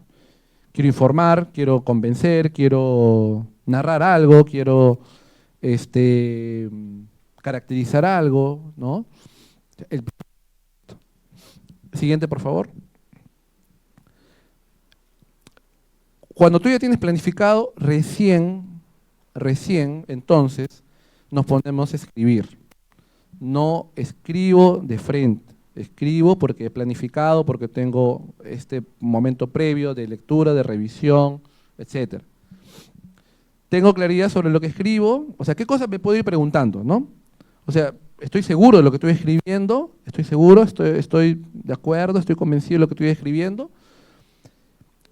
Quiero informar, quiero convencer, quiero narrar algo, quiero caracterizar algo, ¿no? Siguiente, por favor. Cuando tú ya tienes planificado, recién, entonces, nos ponemos a escribir. No escribo de frente, escribo porque he planificado, porque tengo este momento previo de lectura, de revisión, etc. Tengo claridad sobre lo que escribo, o sea, qué cosas me puedo ir preguntando, ¿no? O sea, estoy seguro de lo que estoy escribiendo, estoy seguro, estoy de acuerdo, estoy convencido de lo que estoy escribiendo.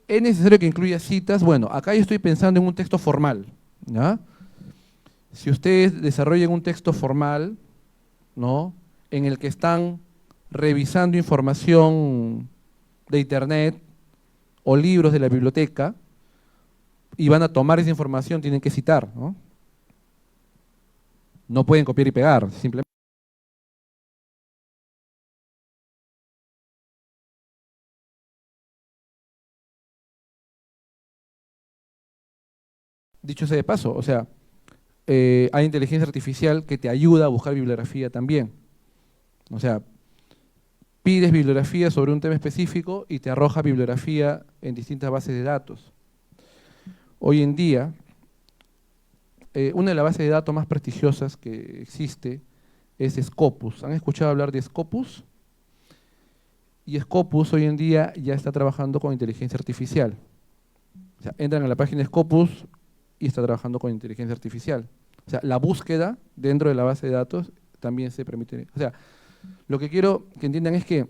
¿Es necesario que incluya citas? Bueno, acá yo estoy pensando en un texto formal, ¿ya? Si ustedes desarrollan un texto formal, ¿no? En el que están revisando información de internet o libros de la biblioteca y van a tomar esa información, tienen que citar, ¿no? No pueden copiar y pegar, simplemente. Dicho sea de paso, o sea, hay inteligencia artificial que te ayuda a buscar bibliografía también. O sea, pides bibliografía sobre un tema específico y te arroja bibliografía en distintas bases de datos. Hoy en día, una de las bases de datos más prestigiosas que existe es Scopus. ¿Han escuchado hablar de Scopus? Y Scopus hoy en día ya está trabajando con inteligencia artificial. O sea, entran a la página de Scopus y está trabajando con inteligencia artificial. O sea, la búsqueda dentro de la base de datos también se permite. O sea, lo que quiero que entiendan es que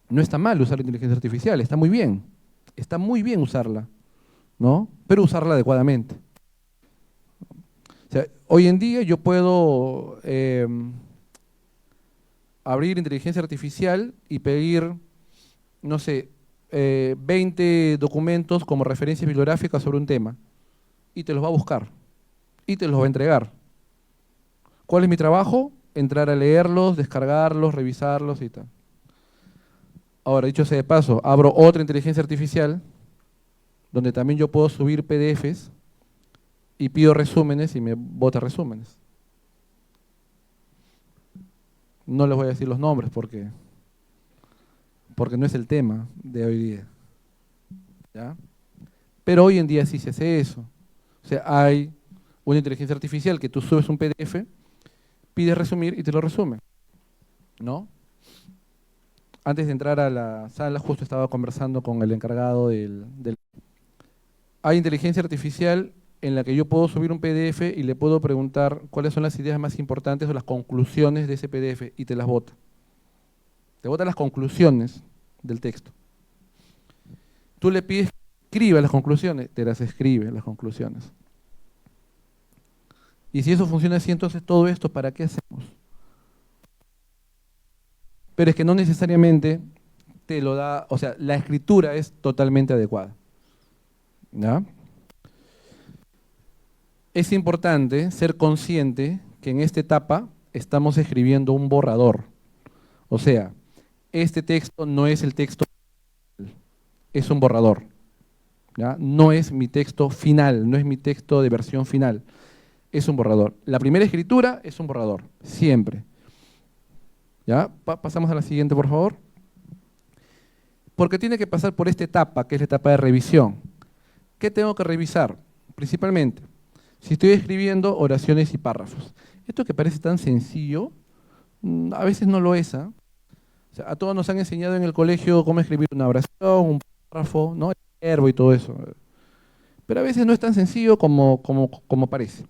no está mal usar la inteligencia artificial, está muy bien. Está muy bien usarla, ¿no? Pero usarla adecuadamente. O sea, hoy en día yo puedo abrir inteligencia artificial y pedir, no sé, 20 documentos como referencias bibliográficas sobre un tema y te los va a buscar y te los va a entregar. ¿Cuál es mi trabajo? Entrar a leerlos, descargarlos, revisarlos y tal. Ahora, dicho sea de paso, abro otra inteligencia artificial donde también yo puedo subir PDFs y pido resúmenes y me bota resúmenes. No les voy a decir los nombres porque no es el tema de hoy día, ¿ya? Pero hoy en día sí se hace eso. O sea, hay una inteligencia artificial que tú subes un PDF, pides resumir y te lo resume, ¿no? Antes de entrar a la sala, justo estaba conversando con el encargado del... Hay inteligencia artificial en la que yo puedo subir un PDF y le puedo preguntar cuáles son las ideas más importantes o las conclusiones de ese PDF y te las bota. Te bota las conclusiones del texto. Tú le pides que escriba las conclusiones, te las escribe las conclusiones. Y si eso funciona así, entonces todo esto, ¿para qué hacemos? Pero es que no necesariamente te lo da, o sea, la escritura es totalmente adecuada, ¿ya? Es importante ser consciente que en esta etapa estamos escribiendo un borrador. O sea, este texto no es el texto final, es un borrador, ¿ya? No es mi texto final, no es mi texto de versión final, es un borrador. La primera escritura es un borrador, siempre. ¿Ya? Pasamos a la siguiente, por favor. Porque tiene que pasar por esta etapa, que es la etapa de revisión. ¿Qué tengo que revisar? Principalmente, si estoy escribiendo oraciones y párrafos. Esto que parece tan sencillo, a veces no lo es, ¿ah? O sea, a todos nos han enseñado en el colegio cómo escribir una oración, un párrafo, ¿no? El verbo y todo eso. Pero a veces no es tan sencillo como parece.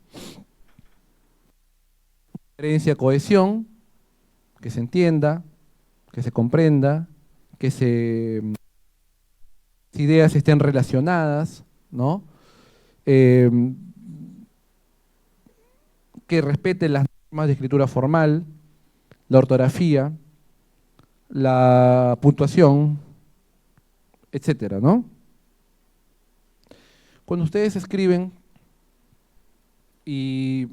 Coherencia, cohesión, que se entienda, que se comprenda, que las ideas estén relacionadas, ¿no? Que respete las normas de escritura formal, la ortografía, la puntuación, etcétera, ¿no? Cuando ustedes escriben y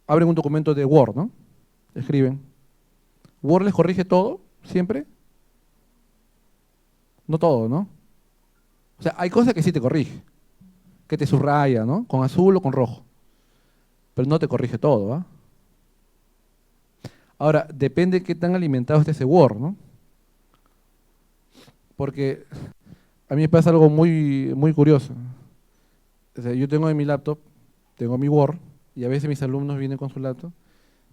abren un documento de Word, ¿no? Escriben. ¿Word les corrige todo, siempre? No todo, ¿no? O sea, hay cosas que sí te corrige, que te subraya, ¿no? Con azul o con rojo. Pero no te corrige todo, ¿ah? Ahora, depende de qué tan alimentado esté ese Word, ¿no? Porque a mí me pasa algo muy, muy curioso. O sea, yo tengo en mi laptop, tengo mi Word, y a veces mis alumnos vienen con su laptop.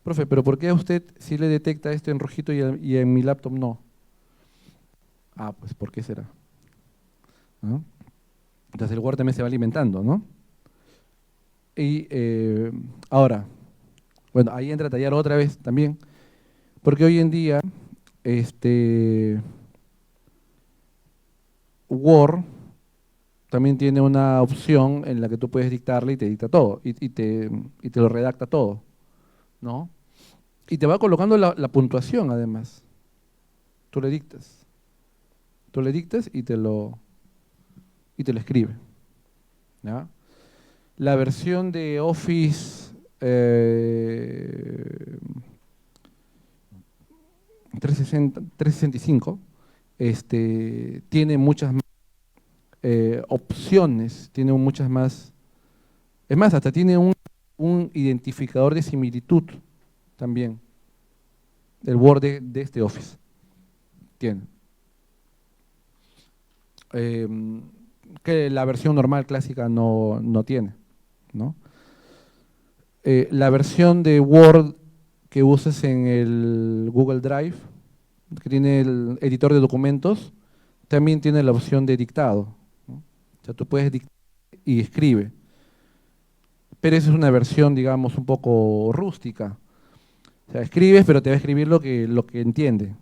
Profe, ¿pero por qué a usted sí le detecta esto en rojito y en mi laptop no? Ah, pues ¿por qué será? ¿No? Entonces el Word también se va alimentando, ¿no? Y ahora, bueno, ahí entra a tallar otra vez también, porque hoy en día Word también tiene una opción en la que tú puedes dictarle y te dicta todo, y te lo redacta todo, ¿no? Y te va colocando la puntuación además. Tú le dictas y te lo escribe, ¿ya? La versión de Office 365 tiene muchas más opciones, tiene muchas más, es más, hasta tiene un identificador de similitud también, el Word de este Office tiene. Que la versión normal clásica no tiene, ¿no? La versión de Word que uses en el Google Drive que tiene el editor de documentos, también tiene la opción de dictado, ¿no? O sea, tú puedes dictar y escribe. Pero esa es una versión, digamos, un poco rústica. O sea, escribes, pero te va a escribir lo que entiende.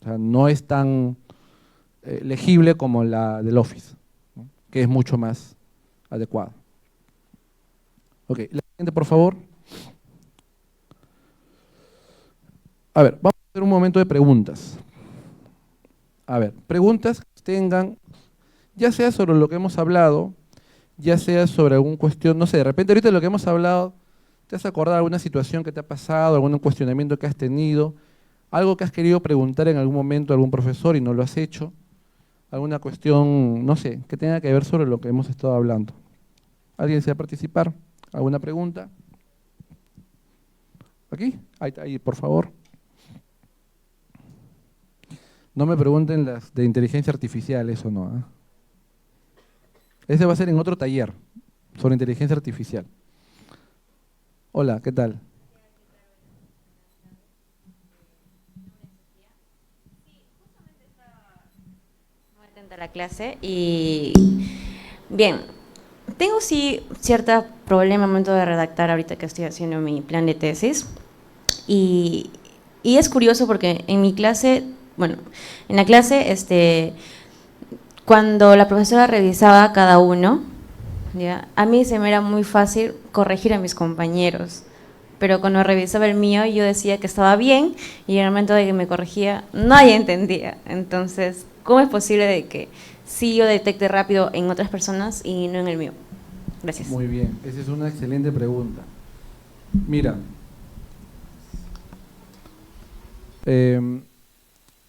O sea, no es tan legible como la del Office, ¿no? Que es mucho más adecuado. Ok, la siguiente, por favor. A ver, vamos a hacer un momento de preguntas. A ver, preguntas que tengan, ya sea sobre lo que hemos hablado, ya sea sobre alguna cuestión, no sé, de repente ahorita de lo que hemos hablado, ¿te has acordado de alguna situación que te ha pasado, algún cuestionamiento que has tenido, algo que has querido preguntar en algún momento a algún profesor y no lo has hecho? ¿Alguna cuestión, no sé, que tenga que ver sobre lo que hemos estado hablando? ¿Alguien desea participar? ¿Alguna pregunta? ¿Aquí? Ahí, por favor. No me pregunten las de inteligencia artificial, eso no, ¿eh? Ese va a ser en otro taller, sobre inteligencia artificial. Hola, ¿qué tal? Muy atenta a la clase y bien, tengo sí cierto problema al momento de redactar ahorita que estoy haciendo mi plan de tesis y, y es curioso porque en mi clase, bueno, en la clase cuando la profesora revisaba a cada uno, ¿ya? A mí se me era muy fácil corregir a mis compañeros, pero cuando revisaba el mío yo decía que estaba bien y en el momento de que me corregía nadie entendía. Entonces, ¿cómo es posible de que sí yo detecte rápido en otras personas y no en el mío? Gracias. Muy bien, esa es una excelente pregunta. Mira,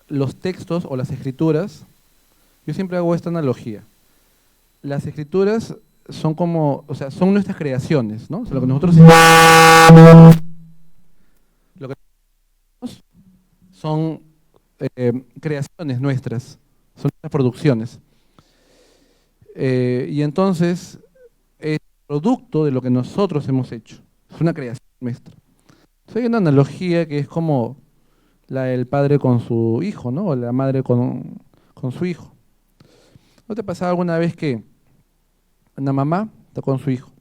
los textos o las escrituras, yo siempre hago esta analogía. Las escrituras son como, o sea, son nuestras creaciones, ¿no? O sea, lo que nosotros lo que son creaciones nuestras, son nuestras producciones. Y entonces es producto de lo que nosotros hemos hecho, es una creación nuestra. Entonces, hay una analogía que es como la del padre con su hijo, ¿no? O la madre con su hijo. ¿No te pasaba alguna vez que una mamá está con su hijo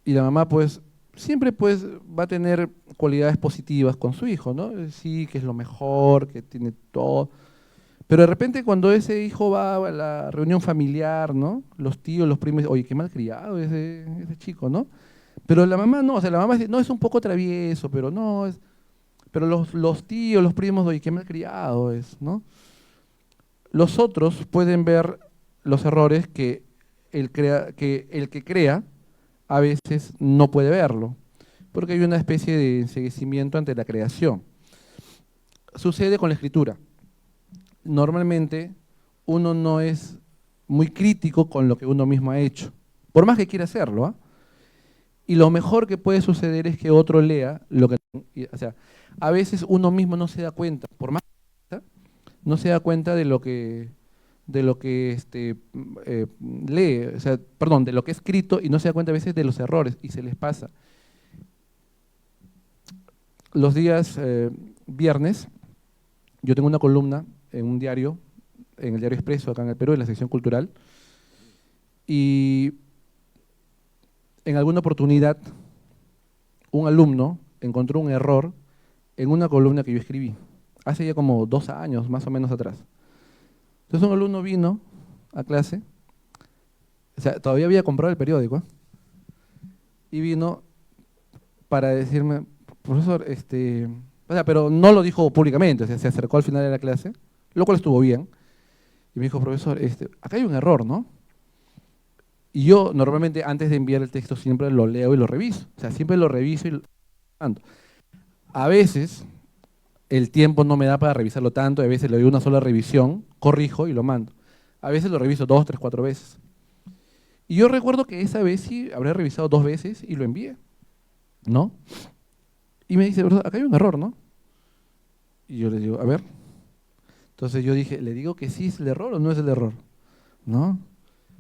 y la mamá pues siempre pues va a tener cualidades positivas con su hijo, ¿no? Sí, que es lo mejor, que tiene todo. Pero de repente cuando ese hijo va a la reunión familiar, ¿no? Los tíos, los primos, oye, qué mal criado ese chico, ¿no? Pero la mamá no, o sea, la mamá dice, no, es un poco travieso, pero no, pero los tíos, los primos, oye, qué mal criado es, ¿no? Los otros pueden ver los errores que el que crea a veces no puede verlo, porque hay una especie de enceguecimiento ante la creación. Sucede con la escritura. Normalmente uno no es muy crítico con lo que uno mismo ha hecho, por más que quiera hacerlo, ¿ah? Y lo mejor que puede suceder es que otro lea lo que... O sea, a veces uno mismo no se da cuenta, por más que no se da cuenta de lo que lee, o sea, perdón, de lo que ha escrito y no se da cuenta a veces de los errores y se les pasa. Los días viernes, yo tengo una columna en un diario, en el Diario Expreso, acá en el Perú, en la sección cultural, y en alguna oportunidad un alumno encontró un error en una columna que yo escribí, hace ya como 2 años, más o menos atrás. Entonces un alumno vino a clase, o sea, todavía había comprado el periódico, ¿eh? Y vino para decirme, profesor, o sea, pero no lo dijo públicamente, o sea, se acercó al final de la clase, lo cual estuvo bien, y me dijo, profesor, acá hay un error, ¿no? Y yo normalmente antes de enviar el texto siempre lo leo y lo reviso, o sea, siempre lo reviso y lo mando. A veces el tiempo no me da para revisarlo tanto, a veces le doy una sola revisión, corrijo y lo mando. A veces lo reviso 2, 3, 4 veces. Y yo recuerdo que esa vez sí habré revisado 2 veces y lo envié, ¿no? Y me dice, "Profesor, acá hay un error, ¿no?" Y yo le digo, a ver. Entonces yo dije, ¿le digo que sí es el error o no es el error? ¿No?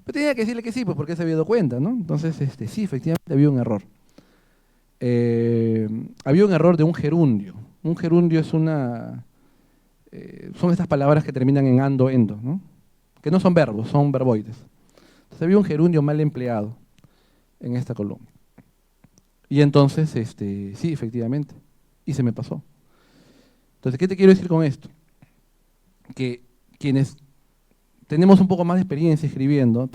Pero tenía que decirle que sí, pues porque él se había dado cuenta, ¿no? Entonces, sí, efectivamente había un error. Había un error de un gerundio. Un gerundio es son estas palabras que terminan en ando, endo, ¿no? Que no son verbos, son verboides. Entonces había un gerundio mal empleado en esta columna. Y entonces, sí, efectivamente, y se me pasó. Entonces, ¿qué te quiero decir con esto? Que quienes tenemos un poco más de experiencia escribiendo,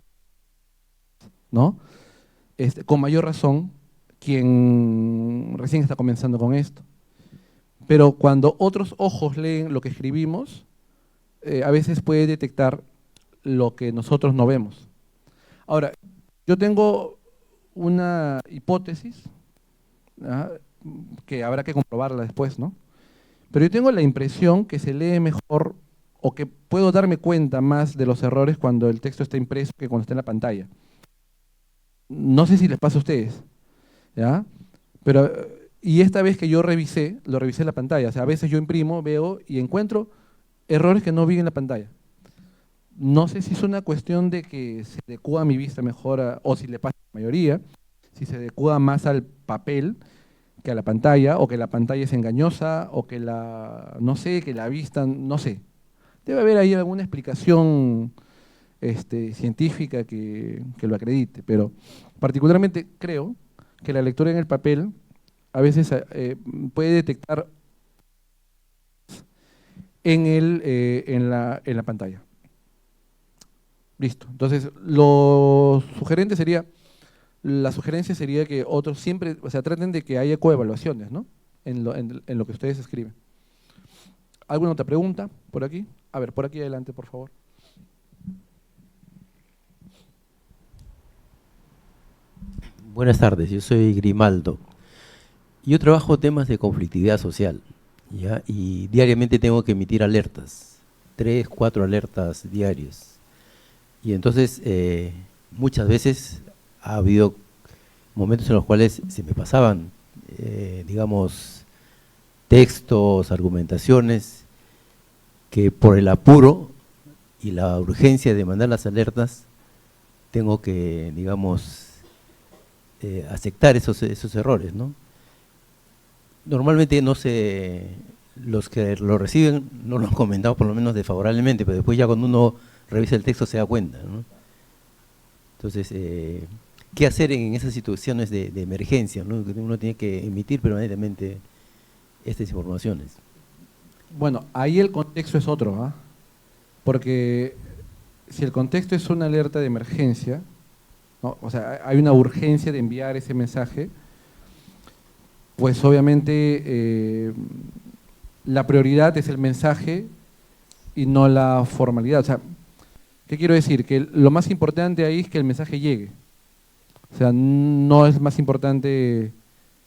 ¿no? Con mayor razón, quien recién está comenzando con esto. Pero cuando otros ojos leen lo que escribimos, a veces puede detectar lo que nosotros no vemos. Ahora, yo tengo una hipótesis, ¿ah?, que habrá que comprobarla después, ¿no? Pero yo tengo la impresión que se lee mejor o que puedo darme cuenta más de los errores cuando el texto está impreso que cuando está en la pantalla. No sé si les pasa a ustedes, ¿ya? Pero, y esta vez que yo revisé, lo revisé en la pantalla. O sea, a veces yo imprimo, veo y encuentro errores que no vi en la pantalla. No sé si es una cuestión de que se adecua a mi vista mejor, o si le pasa a la mayoría, si se adecua más al papel que a la pantalla, o que la pantalla es engañosa, o que no sé, que la vista, no sé. Debe haber ahí alguna explicación científica que lo acredite, pero particularmente creo que la lectura en el papel a veces puede detectar en la pantalla. Listo. Entonces, la sugerencia sería que otros siempre, o sea, traten de que haya coevaluaciones, ¿no? En lo que ustedes escriben. ¿Alguna otra pregunta por aquí? A ver, por aquí adelante, por favor. Buenas tardes, yo soy Grimaldo. Yo trabajo temas de conflictividad social, ¿ya? Y diariamente tengo que emitir alertas, 3, 4 alertas diarias. Y entonces muchas veces ha habido momentos en los cuales se me pasaban, digamos, textos, argumentaciones, que por el apuro y la urgencia de mandar las alertas, tengo que, digamos, aceptar esos errores, ¿no? Normalmente los que lo reciben no lo han comentado por lo menos desfavorablemente, pero después ya cuando uno revisa el texto se da cuenta, ¿no? Entonces, ¿qué hacer en esas situaciones de emergencia, ¿no? Uno tiene que emitir permanentemente estas informaciones. Bueno, ahí el contexto es otro, ¿ah? Porque si el contexto es una alerta de emergencia, ¿no? O sea, hay una urgencia de enviar ese mensaje, pues obviamente la prioridad es el mensaje y no la formalidad. O sea, ¿qué quiero decir? Que lo más importante ahí es que el mensaje llegue. O sea, no es más importante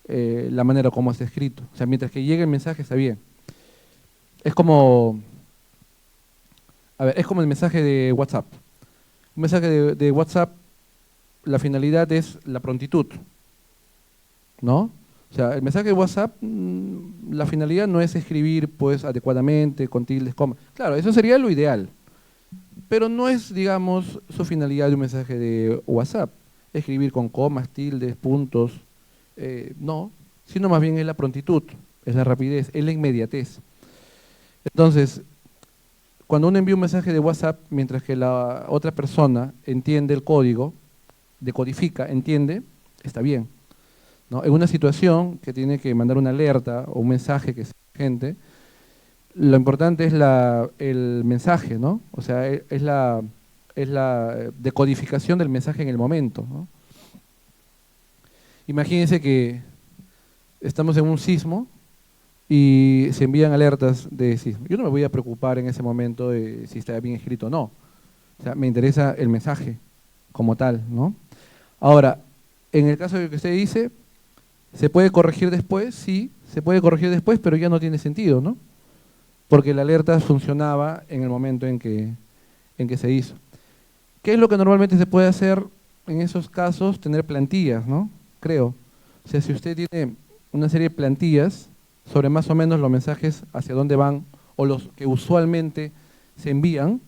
la manera como está escrito. O sea, mientras que llegue el mensaje está bien. Es como, es como el mensaje de WhatsApp. Un mensaje de WhatsApp, la finalidad es la prontitud, ¿no? O sea, el mensaje de WhatsApp, la finalidad no es escribir pues adecuadamente, con tildes, comas. Claro, eso sería lo ideal, pero no es, digamos, su finalidad de un mensaje de WhatsApp, escribir con comas, tildes, puntos, no, sino más bien es la prontitud, es la rapidez, es la inmediatez. Entonces, cuando uno envía un mensaje de WhatsApp, mientras que la otra persona entiende el código, decodifica, entiende, está bien, ¿no? En una situación que tiene que mandar una alerta o un mensaje que es urgente, lo importante es el mensaje, ¿no? O sea, es la decodificación del mensaje en el momento, ¿no? Imagínense que estamos en un sismo y se envían alertas de sismo. Yo no me voy a preocupar en ese momento de si está bien escrito o no. O sea, me interesa el mensaje como tal, ¿no? Ahora, en el caso de que usted dice, ¿se puede corregir después? Sí, se puede corregir después, pero ya no tiene sentido, ¿no? Porque la alerta funcionaba en el momento en que se hizo. ¿Qué es lo que normalmente se puede hacer en esos casos? Tener plantillas, ¿no? Creo. O sea, si usted tiene una serie de plantillas sobre más o menos los mensajes hacia dónde van o los que usualmente se envían,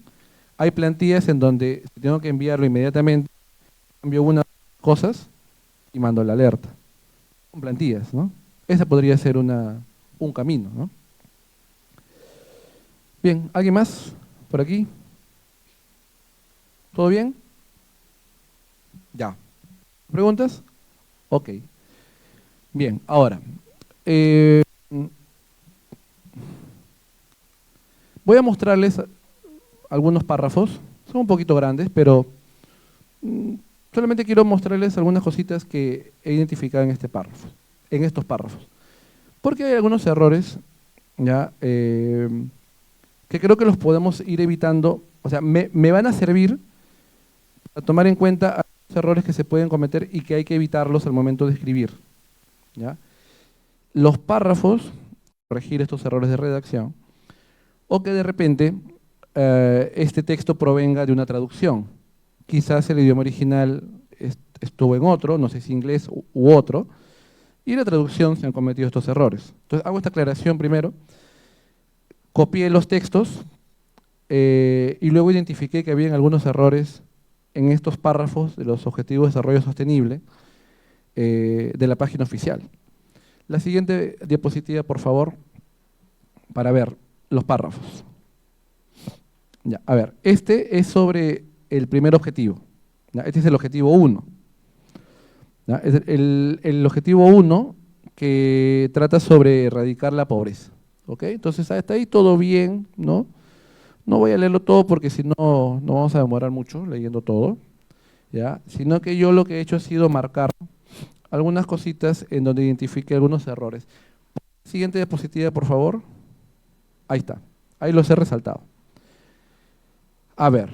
hay plantillas en donde si tengo que enviarlo inmediatamente, cambio unas cosas y mando la alerta. Con plantillas, ¿no? Ese podría ser un camino, ¿no? Bien, ¿alguien más por aquí? ¿Todo bien? Ya. ¿Preguntas? Ok. Bien, ahora. Voy a mostrarles algunos párrafos. Son un poquito grandes, pero solamente quiero mostrarles algunas cositas que he identificado en estos párrafos. Porque hay algunos errores, ¿ya? Que creo que los podemos ir evitando. O sea, me van a servir para tomar en cuenta los errores que se pueden cometer y que hay que evitarlos al momento de escribir, ¿ya? Los párrafos, corregir estos errores de redacción, o que de repente este texto provenga de una traducción. Quizás el idioma original estuvo en otro, no sé si inglés u otro, y en la traducción se han cometido estos errores. Entonces hago esta aclaración primero, copié los textos y luego identifiqué que habían algunos errores en estos párrafos de los Objetivos de Desarrollo Sostenible de la página oficial. La siguiente diapositiva, por favor, para ver los párrafos. Ya, a ver, este es sobre el primer objetivo. ¿Ya? Este es el objetivo 1. ¿Ya? Es el objetivo 1 que trata sobre erradicar la pobreza. ¿Ok? Entonces, hasta ahí todo bien, ¿no? No voy a leerlo todo porque si no, no vamos a demorar mucho leyendo todo, ¿ya? Sino que yo lo que he hecho ha sido marcar algunas cositas en donde identifique algunos errores. Siguiente diapositiva, por favor. Ahí está. Ahí los he resaltado. A ver,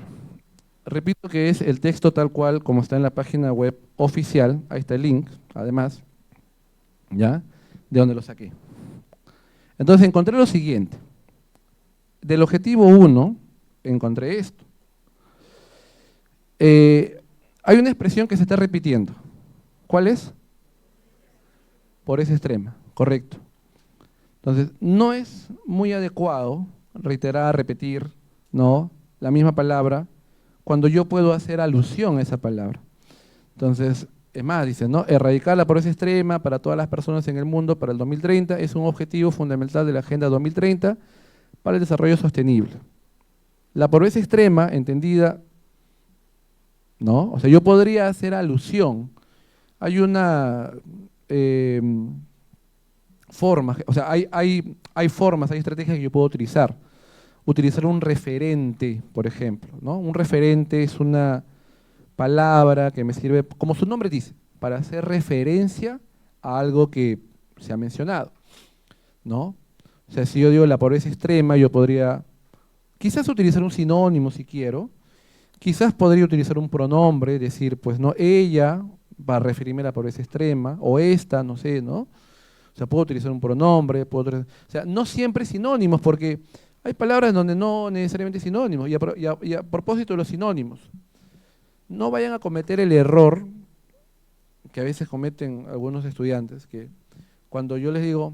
repito que es el texto tal cual como está en la página web oficial. Ahí está el link, además, ¿ya? De donde lo saqué. Entonces encontré lo siguiente. Del objetivo 1, encontré esto. Hay una expresión que se está repitiendo. ¿Cuál es? Pobreza extrema, correcto. Entonces, no es muy adecuado reiterar, repetir, ¿no?, la misma palabra cuando yo puedo hacer alusión a esa palabra. Entonces, es más, dice, ¿no?, erradicar la pobreza extrema para todas las personas en el mundo para el 2030 es un objetivo fundamental de la Agenda 2030 para el desarrollo sostenible. La pobreza extrema, entendida, ¿no? O sea, yo podría hacer alusión. Hay una forma, o sea, hay formas, hay estrategias que yo puedo utilizar. Utilizar un referente, por ejemplo, ¿no? Un referente es una palabra que me sirve, como su nombre dice, para hacer referencia a algo que se ha mencionado, ¿no? O sea, si yo digo la pobreza extrema, yo podría quizás utilizar un sinónimo si quiero, quizás podría utilizar un pronombre, decir, pues, no, ella va a referirme a la pobreza extrema, o esta, no sé, ¿no? O sea, puedo utilizar un pronombre, o sea, no siempre sinónimos, porque hay palabras donde no necesariamente sinónimos, y a propósito de los sinónimos, no vayan a cometer el error que a veces cometen algunos estudiantes, que cuando yo les digo,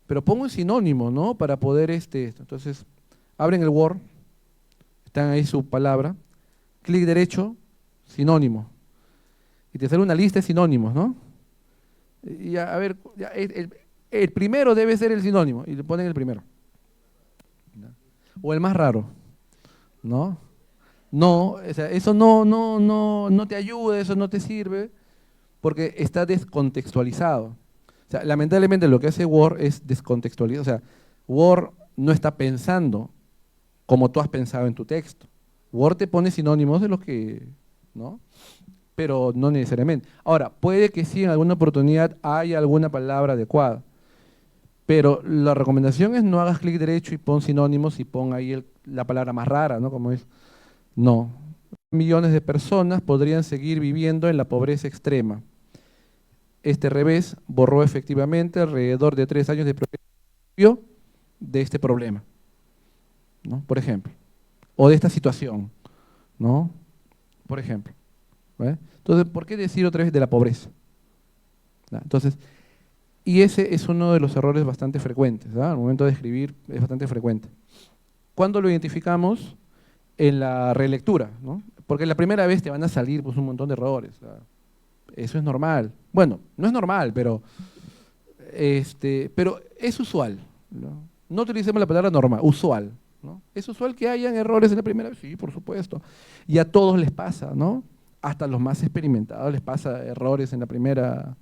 pero pongo un sinónimo, ¿no?, para poder esto. Entonces, abren el Word, están ahí su palabra, clic derecho, sinónimo, y te sale una lista de sinónimos, ¿no? Y a ver, ya, el primero debe ser el sinónimo, y le ponen el primero. O el más raro, ¿no? No, o sea, eso no te ayuda, eso no te sirve, porque está descontextualizado. O sea, lamentablemente lo que hace Word es descontextualizar. O sea, Word no está pensando como tú has pensado en tu texto. Word te pone sinónimos de los que, ¿no?, pero no necesariamente. Ahora, puede que sí en alguna oportunidad haya alguna palabra adecuada, pero la recomendación es no hagas clic derecho y pon sinónimos y pon ahí la palabra más rara, ¿no? Como es. No. Millones de personas podrían seguir viviendo en la pobreza extrema. Este revés borró efectivamente alrededor de 3 años de progreso de este problema, ¿no?, por ejemplo, o de esta situación, ¿no?, por ejemplo. ¿Ve? Entonces, ¿por qué decir otra vez de la pobreza? ¿No? Entonces, y ese es uno de los errores bastante frecuentes, ¿no? Al momento de escribir es bastante frecuente. ¿Cuándo lo identificamos? En la relectura, ¿no? Porque la primera vez te van a salir, pues, un montón de errores. O sea, eso es normal. Bueno, no es normal, pero es usual, ¿no? No utilicemos la palabra normal, usual, ¿no? ¿Es usual que hayan errores en la primera vez? Sí, por supuesto. Y a todos les pasa, ¿no? Hasta los más experimentados les pasa errores en la primera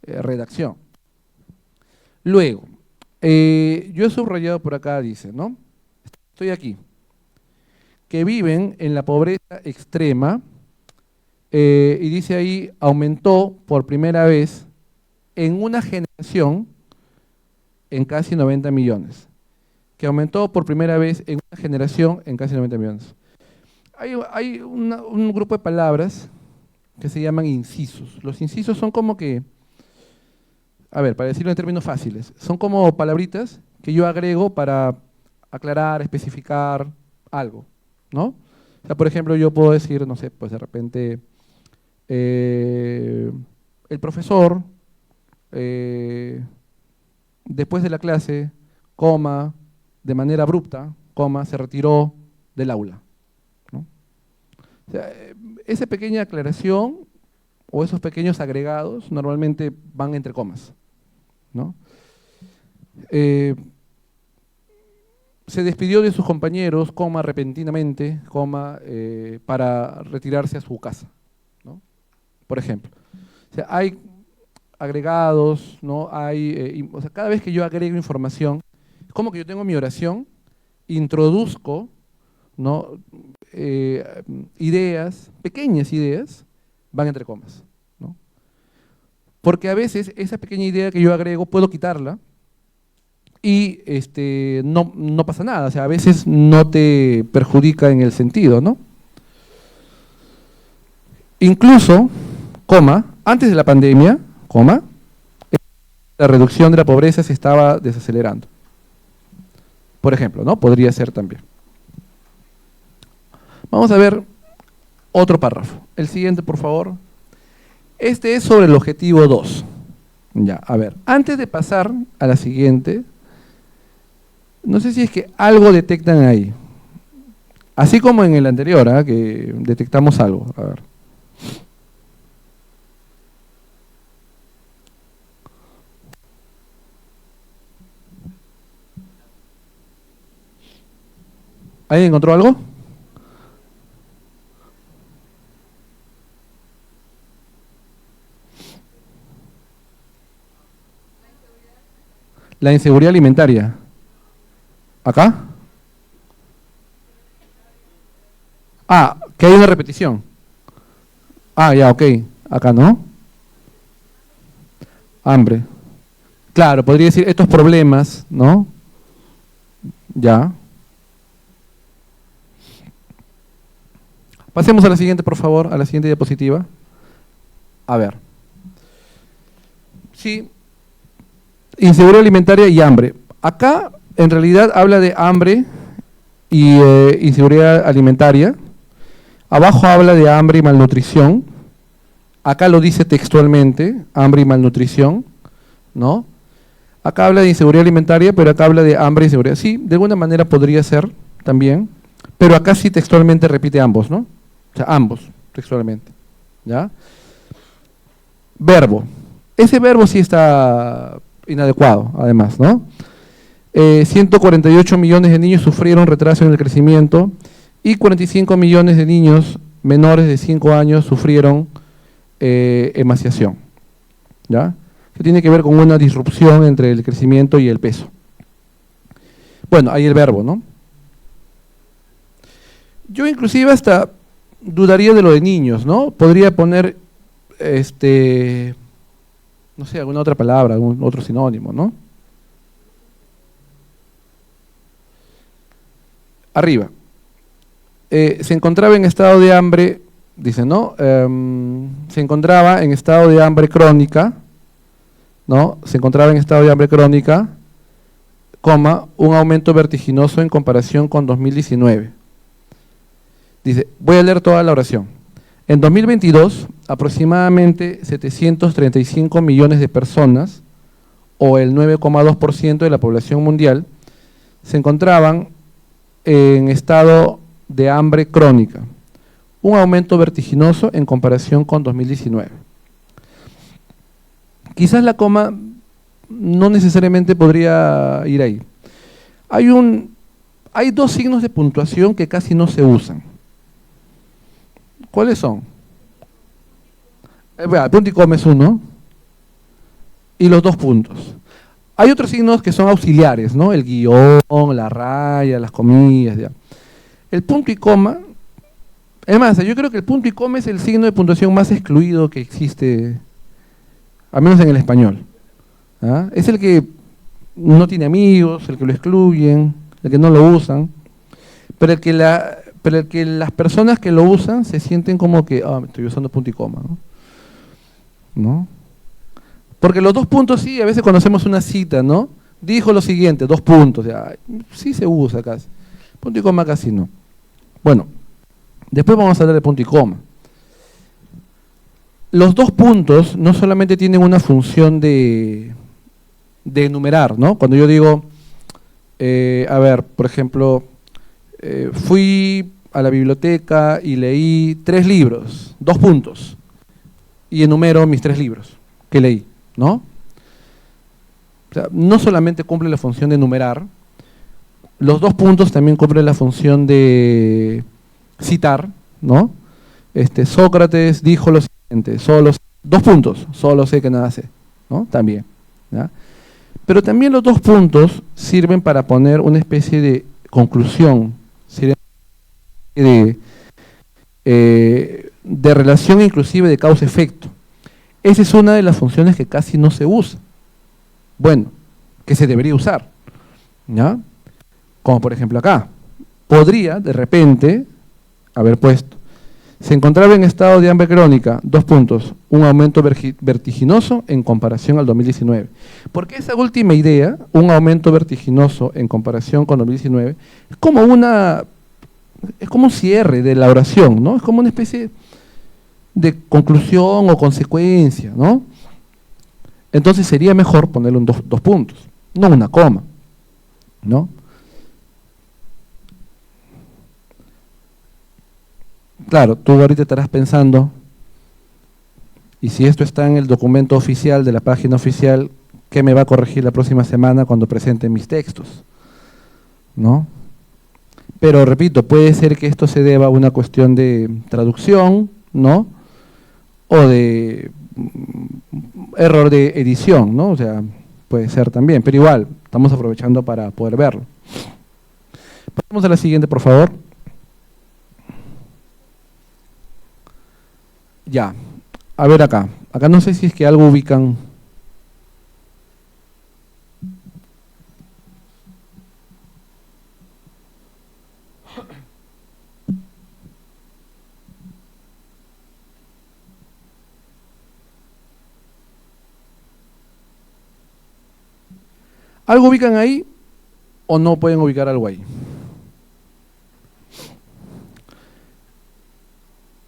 redacción. Luego, yo he subrayado por acá, dice, ¿no? Estoy aquí. Que viven en la pobreza extrema, y dice ahí, aumentó por primera vez en una generación en casi 90 millones. Que aumentó por primera vez en una generación en casi 90 millones. Hay un grupo de palabras que se llaman incisos. Los incisos son como que, a ver, para decirlo en términos fáciles, son como palabritas que yo agrego para aclarar, especificar algo, ¿no? O sea, por ejemplo, yo puedo decir, no sé, pues de repente, el profesor, después de la clase, coma, de manera abrupta, coma, se retiró del aula, ¿no? O sea, esa pequeña aclaración o esos pequeños agregados normalmente van entre comas, ¿no? Se despidió de sus compañeros, coma, repentinamente, coma, para retirarse a su casa, ¿no? Por ejemplo. O sea, hay agregados, ¿no? O sea, cada vez que yo agrego información, es como que yo tengo mi oración, introduzco, ¿no? Ideas, pequeñas ideas, van entre comas, ¿no? Porque a veces esa pequeña idea que yo agrego puedo quitarla y no pasa nada, o sea, a veces no te perjudica en el sentido, ¿no? Incluso, coma, antes de la pandemia, coma, la reducción de la pobreza se estaba desacelerando. Por ejemplo, ¿no? Podría ser también. Vamos a ver otro párrafo. El siguiente, por favor. Este es sobre el objetivo 2. Ya, a ver, antes de pasar a la siguiente, no sé si es que algo detectan ahí. Así como en el anterior, ¿eh? Que detectamos algo. A ver. ¿Alguien encontró algo? La inseguridad alimentaria. ¿Acá? Ah, que hay una repetición. Ah, ya, ok. Acá no. Hambre. Claro, podría decir estos problemas, ¿no? Ya. Pasemos a la siguiente, por favor, a la siguiente diapositiva. A ver. Sí. Inseguridad alimentaria y hambre. Acá, en realidad, habla de hambre y inseguridad alimentaria. Abajo habla de hambre y malnutrición. Acá lo dice textualmente, hambre y malnutrición, ¿no? Acá habla de inseguridad alimentaria, pero acá habla de hambre y inseguridad. Sí, de alguna manera podría ser también, pero acá sí textualmente repite ambos, ¿no? O sea, ambos, textualmente, ¿ya? Verbo. Ese verbo sí está inadecuado, además, ¿no? 148 millones de niños sufrieron retraso en el crecimiento y 45 millones de niños menores de 5 años sufrieron emaciación, ¿ya? Que tiene que ver con una disrupción entre el crecimiento y el peso. Bueno, ahí el verbo, ¿no? Yo inclusive hasta dudaría de lo de niños, ¿no? Podría poner, no sé, alguna otra palabra, algún otro sinónimo, ¿no? Arriba. Se encontraba en estado de hambre, dice, ¿no? Se encontraba en estado de hambre crónica, ¿no? Se encontraba en estado de hambre crónica, coma, un aumento vertiginoso en comparación con 2019. Dice, voy a leer toda la oración. En 2022, aproximadamente 735 millones de personas, o el 9,2% de la población mundial, se encontraban en estado de hambre crónica, un aumento vertiginoso en comparación con 2019. Quizás la coma hay dos signos de puntuación que casi no se usan. ¿Cuáles son? Punto y coma es uno, y los dos puntos. Hay otros signos que son auxiliares, ¿no? El guión, la raya, las comillas, ya. El punto y coma, es más, yo creo que el punto y coma es el signo de puntuación más excluido que existe, al menos en el español. ¿Ah? Es el que no tiene amigos, el que lo excluyen, el que no lo usan, pero el que las personas que lo usan se sienten como que, estoy usando punto y coma, ¿no? Porque los dos puntos sí, a veces cuando hacemos una cita, ¿no? Dijo lo siguiente, 2 puntos, ya, sí se usa casi. Punto y coma casi no. Bueno, después vamos a hablar de punto y coma. Los 2 puntos no solamente tienen una función de enumerar, ¿no? Cuando yo digo, a ver, por ejemplo, fui a la biblioteca y leí 3 libros, 2 puntos, y enumero mis 3 libros que leí, ¿no? O sea, no solamente cumple la función de enumerar, los 2 puntos también cumplen la función de citar, ¿no? Sócrates dijo lo siguiente, 2 puntos, solo sé que nada sé, ¿no? También, ¿ya? Pero también los 2 puntos sirven para poner una especie de conclusión, de relación inclusive de causa-efecto. Esa es una de las funciones que casi no se usa. Bueno, que se debería usar, ¿ya? Como por ejemplo acá. Podría, de repente, haber puesto, se encontraba en estado de hambre crónica, 2 puntos, un aumento vertiginoso en comparación al 2019. Porque esa última idea, un aumento vertiginoso en comparación con 2019, es como un cierre de la oración, ¿no? Es como una especie de conclusión o consecuencia, ¿no? Entonces sería mejor ponerle 2 puntos, no una coma, ¿no? Claro, tú ahorita estarás pensando, y si esto está en el documento oficial de la página oficial, ¿qué me va a corregir la próxima semana cuando presente mis textos? ¿No? Pero repito, puede ser que esto se deba a una cuestión de traducción, ¿no? O de error de edición, ¿no? O sea, puede ser también, pero igual, estamos aprovechando para poder verlo. Pasamos a la siguiente, por favor. Ya, a ver acá. Acá no sé si es que algo ubican. ¿Algo ubican ahí o no pueden ubicar algo ahí?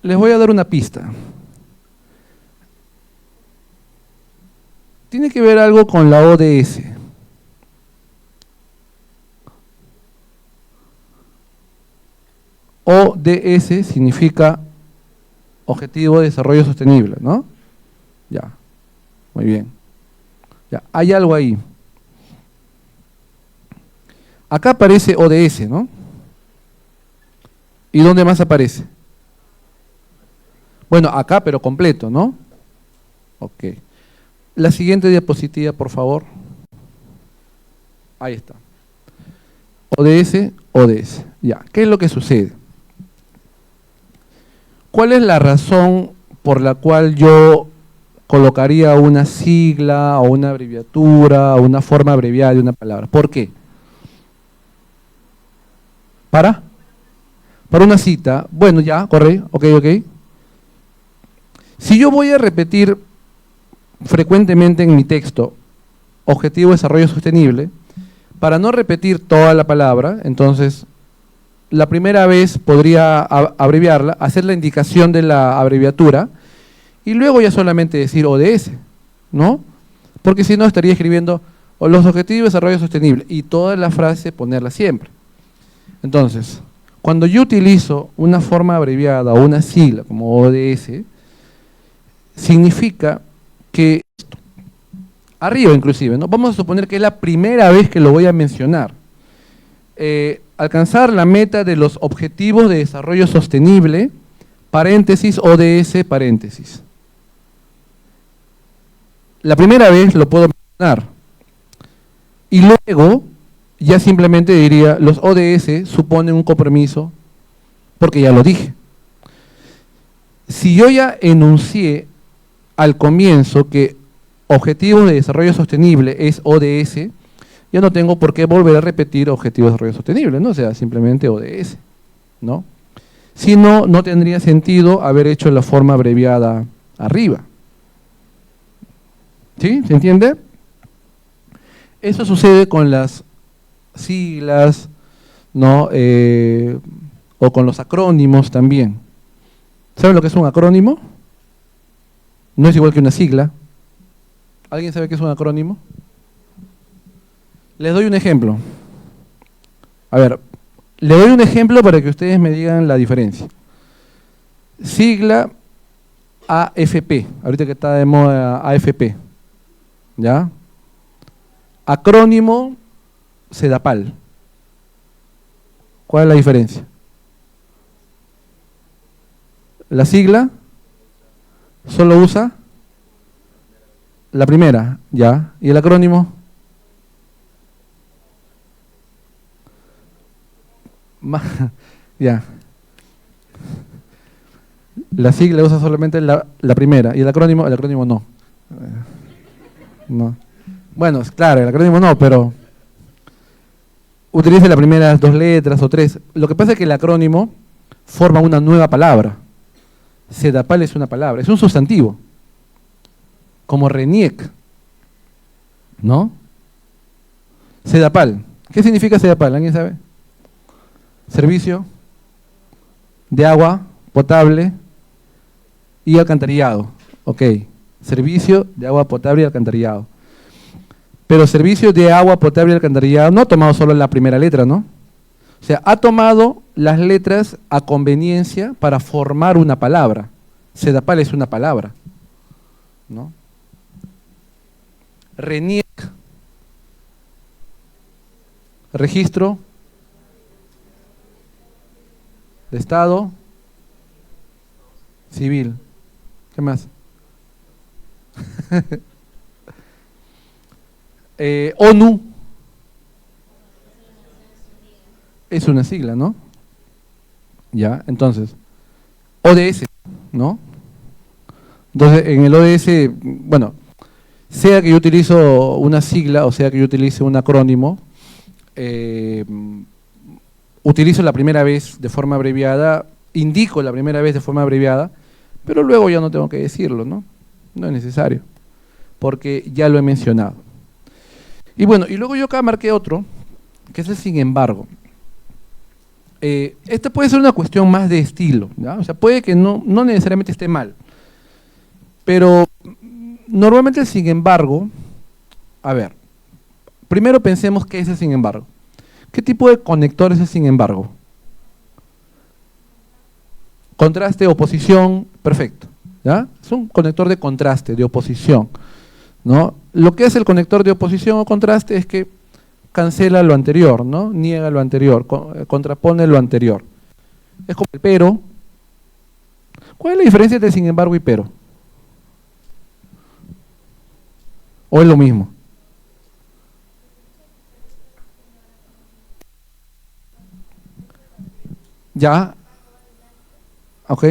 Les voy a dar una pista. Tiene que ver algo con la ODS. ODS significa Objetivo de Desarrollo Sostenible, ¿no? Ya, muy bien. Ya, hay algo ahí. Acá aparece ODS, ¿no? ¿Y dónde más aparece? Bueno, acá, pero completo, ¿no? Ok. La siguiente diapositiva, por favor. Ahí está. ODS, ODS. Ya, ¿qué es lo que sucede? ¿Cuál es la razón por la cual yo colocaría una sigla o una abreviatura o una forma abreviada de una palabra? ¿Por qué? ¿Para una cita. Bueno, ya, corre, ok. Si yo voy a repetir frecuentemente en mi texto Objetivo de Desarrollo Sostenible, para no repetir toda la palabra, entonces la primera vez podría abreviarla, hacer la indicación de la abreviatura y luego ya solamente decir ODS, ¿no? Porque si no estaría escribiendo los Objetivos de Desarrollo Sostenible y toda la frase ponerla siempre. Entonces, cuando yo utilizo una forma abreviada o una sigla como ODS, significa que, arriba inclusive, ¿no? Vamos a suponer que es la primera vez que lo voy a mencionar. alcanzar la meta de los Objetivos de Desarrollo Sostenible, paréntesis, ODS, paréntesis. La primera vez lo puedo mencionar. Y luego, ya simplemente diría, los ODS suponen un compromiso, porque ya lo dije. Si yo ya enuncié al comienzo que Objetivos de Desarrollo Sostenible es ODS, ya no tengo por qué volver a repetir Objetivos de Desarrollo Sostenible, ¿no? O sea, simplemente ODS, ¿no? Si no, no tendría sentido haber hecho la forma abreviada arriba. ¿Sí? ¿Se entiende? Eso sucede con las siglas, ¿no? O con los acrónimos también. ¿Saben lo que es un acrónimo? No es igual que una sigla. ¿Alguien sabe qué es un acrónimo? Les doy un ejemplo. A ver, le doy un ejemplo para que ustedes me digan la diferencia. Sigla AFP, ahorita que está de moda AFP, ¿ya? Acrónimo CEDAPAL. ¿Cuál es la diferencia? La sigla solo usa la primera, ¿ya? ¿Y el acrónimo? Ya. La sigla usa solamente la primera, y el acrónimo no. No. Bueno, claro, el acrónimo no, pero utilice las primeras 2 letras o 3. Lo que pasa es que el acrónimo forma una nueva palabra. CEDAPAL es una palabra, es un sustantivo. Como RENIEC, ¿no? CEDAPAL. ¿Qué significa CEDAPAL? ¿Alguien sabe? Servicio de agua potable y alcantarillado. Ok, servicio de agua potable y alcantarillado. Pero servicio de agua potable y alcantarillado no ha tomado solo la primera letra, ¿no? O sea, ha tomado las letras a conveniencia para formar una palabra. CEDAPAL es una palabra, ¿no? RENIEC, registro de Estado Civil. ¿Qué más? ONU. Es una sigla, ¿no? Ya, entonces, ODS, ¿no? Entonces, en el ODS, bueno, sea que yo utilizo una sigla o sea que yo utilice un acrónimo, utilizo la primera vez de forma abreviada, indico la primera vez de forma abreviada, pero luego ya no tengo que decirlo, ¿no? No es necesario, porque ya lo he mencionado. Y bueno, y luego yo acá marqué otro, que es el sin embargo. Esta puede ser una cuestión más de estilo, ¿ya? O sea, puede que no necesariamente esté mal, pero normalmente el sin embargo, a ver, primero pensemos qué es el sin embargo. ¿Qué tipo de conector es el sin embargo? Contraste, oposición, perfecto, ¿ya? Es un conector de contraste, de oposición, ¿no? Lo que hace el conector de oposición o contraste es que cancela lo anterior, ¿no? Niega lo anterior, contrapone lo anterior. Es como el pero. ¿Cuál es la diferencia entre sin embargo y pero? ¿O es lo mismo? ¿Ya? ¿Ok?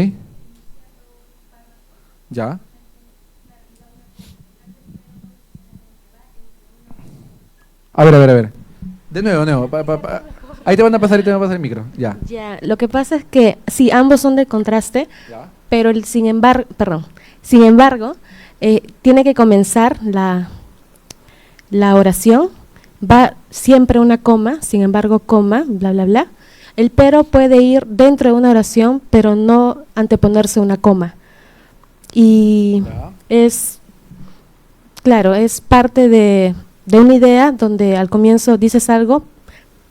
¿Ya? A ver. De nuevo. Ahí te van a pasar el micro. Ya. Ya, lo que pasa es que sí, ambos son de contraste, ¿Ya? pero el sin embargo, tiene que comenzar la oración, va siempre una coma, sin embargo, coma, bla, bla, bla. El pero puede ir dentro de una oración, pero no anteponerse una coma. Y ¿Ya? es, claro, es parte de una idea donde al comienzo dices algo,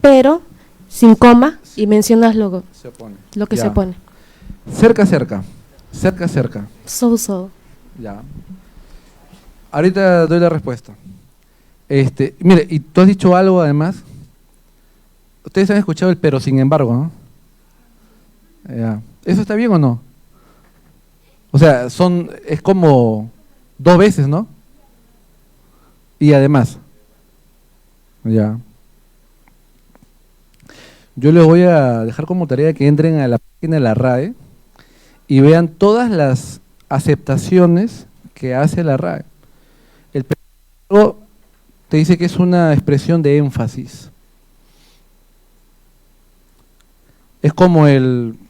pero sin coma y mencionas lo Se opone. que Ya. se pone. Cerca. So. Ya. Ahorita doy la respuesta. Mire, y tú has dicho algo además Ustedes han escuchado el pero sin embargo, ¿no? Ya. ¿Eso está bien o no? O sea, es como 2 veces, ¿no? Y además. Ya. Yo les voy a dejar como tarea que entren a la página de la RAE y vean todas las aceptaciones que hace la RAE. El pero te dice que es una expresión de énfasis. Es como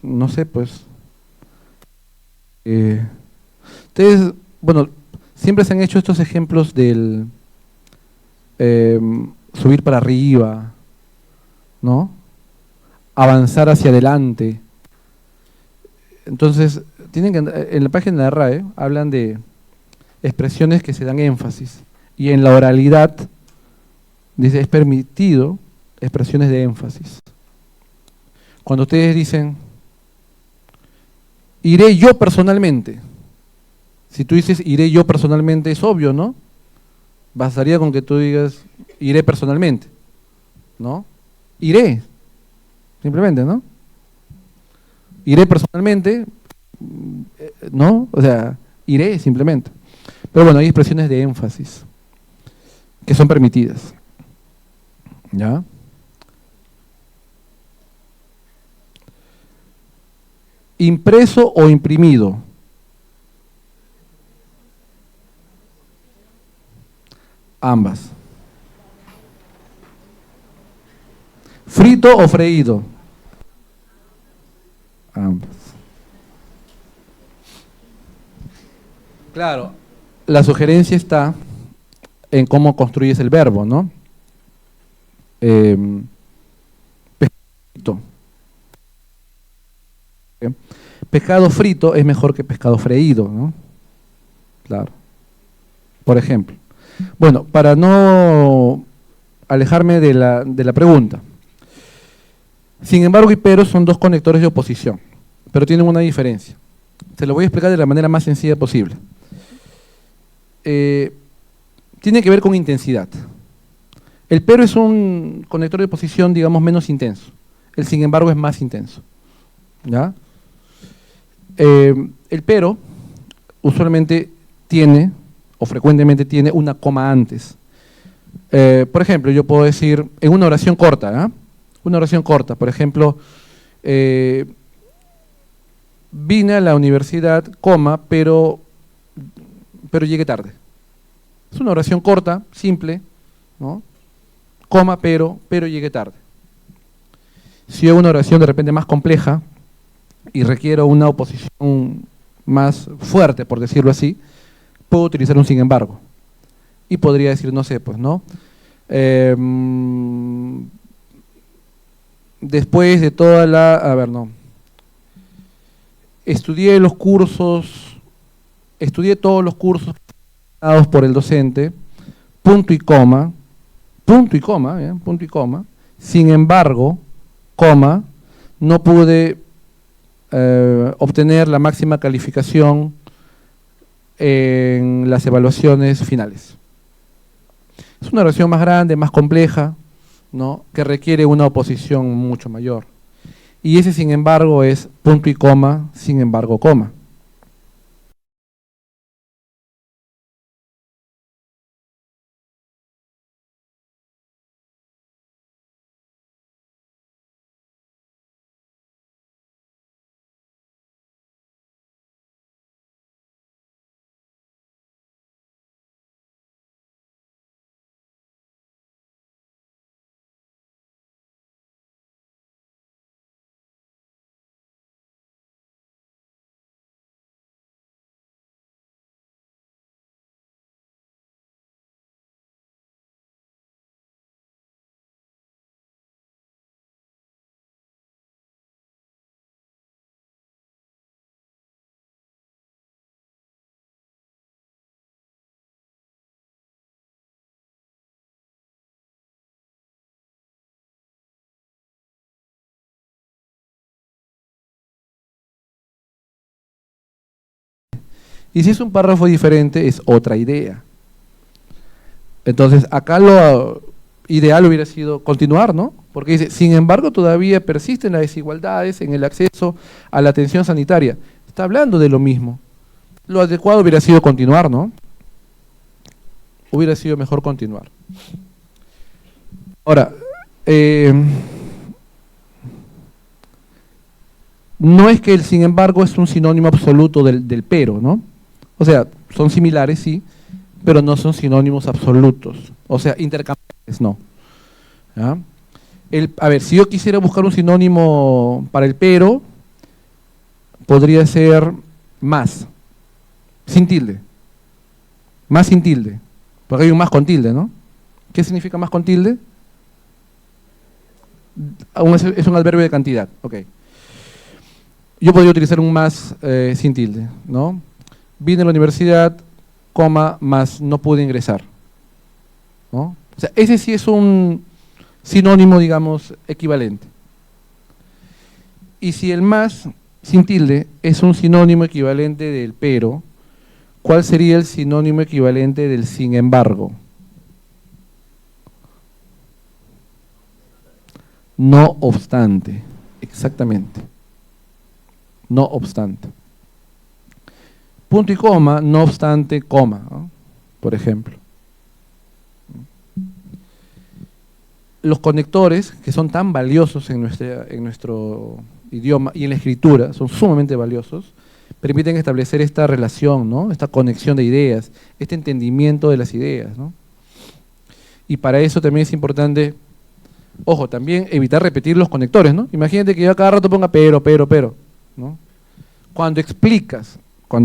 no sé, pues, ustedes, bueno, siempre se han hecho estos ejemplos del subir para arriba, ¿no? Avanzar hacia adelante. Entonces, en la página de la RAE hablan de expresiones que se dan énfasis. Y en la oralidad, dice, es permitido expresiones de énfasis. Cuando ustedes dicen, iré yo personalmente. Si tú dices, iré yo personalmente, es obvio, ¿no? Bastaría con que tú digas, iré personalmente, ¿no? Iré, simplemente, ¿no? Iré personalmente, ¿no? O sea, iré simplemente. Pero bueno, hay expresiones de énfasis que son permitidas. ¿Ya? ¿Impreso o imprimido? Ambas. ¿Frito o freído? Ambas. Claro, la sugerencia está en cómo construyes el verbo, ¿no? Frito. Pescado frito es mejor que pescado freído, ¿no? Claro. Por ejemplo. Bueno, para no alejarme de la pregunta. Sin embargo y pero son 2 conectores de oposición, pero tienen una diferencia. Se lo voy a explicar de la manera más sencilla posible. Tiene que ver con intensidad. El pero es un conector de oposición, digamos, menos intenso. El sin embargo es más intenso. ¿Ya? El pero usualmente tiene, o frecuentemente tiene, una coma antes. Por ejemplo, yo puedo decir, en una oración corta, ¿eh? Una oración corta, por ejemplo, vine a la universidad, coma, pero llegué tarde. Es una oración corta, simple, ¿no? Coma, pero llegué tarde. Si es una oración de repente más compleja y requiero una oposición más fuerte, por decirlo así, puedo utilizar un sin embargo. Y podría decir, no sé, pues, ¿no? Después de toda la... A ver, no. Estudié todos los cursos dados por el docente, punto y coma, ¿bien? Punto y coma. Sin embargo, coma, no pude obtener la máxima calificación en las evaluaciones finales. Es una oración más grande, más compleja, ¿no? Que requiere una oposición mucho mayor. Y ese, sin embargo, es punto y coma, sin embargo, coma. Y si es un párrafo diferente, es otra idea. Entonces, acá lo ideal hubiera sido continuar, ¿no? Porque dice, sin embargo, todavía persisten las desigualdades en el acceso a la atención sanitaria. Está hablando de lo mismo. Lo adecuado hubiera sido continuar, ¿no? Hubiera sido mejor continuar. Ahora, no es que el sin embargo es un sinónimo absoluto del pero, ¿no? O sea, son similares, sí, pero no son sinónimos absolutos. O sea, intercambiables, no. ¿Ya? A ver, si yo quisiera buscar un sinónimo para el pero, podría ser más, sin tilde. Más sin tilde. Porque hay un más con tilde, ¿no? ¿Qué significa más con tilde? Es un adverbio de cantidad, ok. Yo podría utilizar un más sin tilde, ¿no? Vine a la universidad, coma, más no pude ingresar, ¿no? O sea, ese sí es un sinónimo, digamos, equivalente. Y si el más sin tilde es un sinónimo equivalente del pero, ¿cuál sería el sinónimo equivalente del sin embargo? No obstante, exactamente. No obstante. Punto y coma, no obstante, coma, ¿no? Por ejemplo. Los conectores, que son tan valiosos en nuestro idioma y en la escritura, son sumamente valiosos, permiten establecer esta relación, ¿no? Esta conexión de ideas, este entendimiento de las ideas, ¿no? Y para eso también es importante, ojo, también evitar repetir los conectores, ¿no? Imagínate que yo a cada rato ponga pero, ¿no? Cuando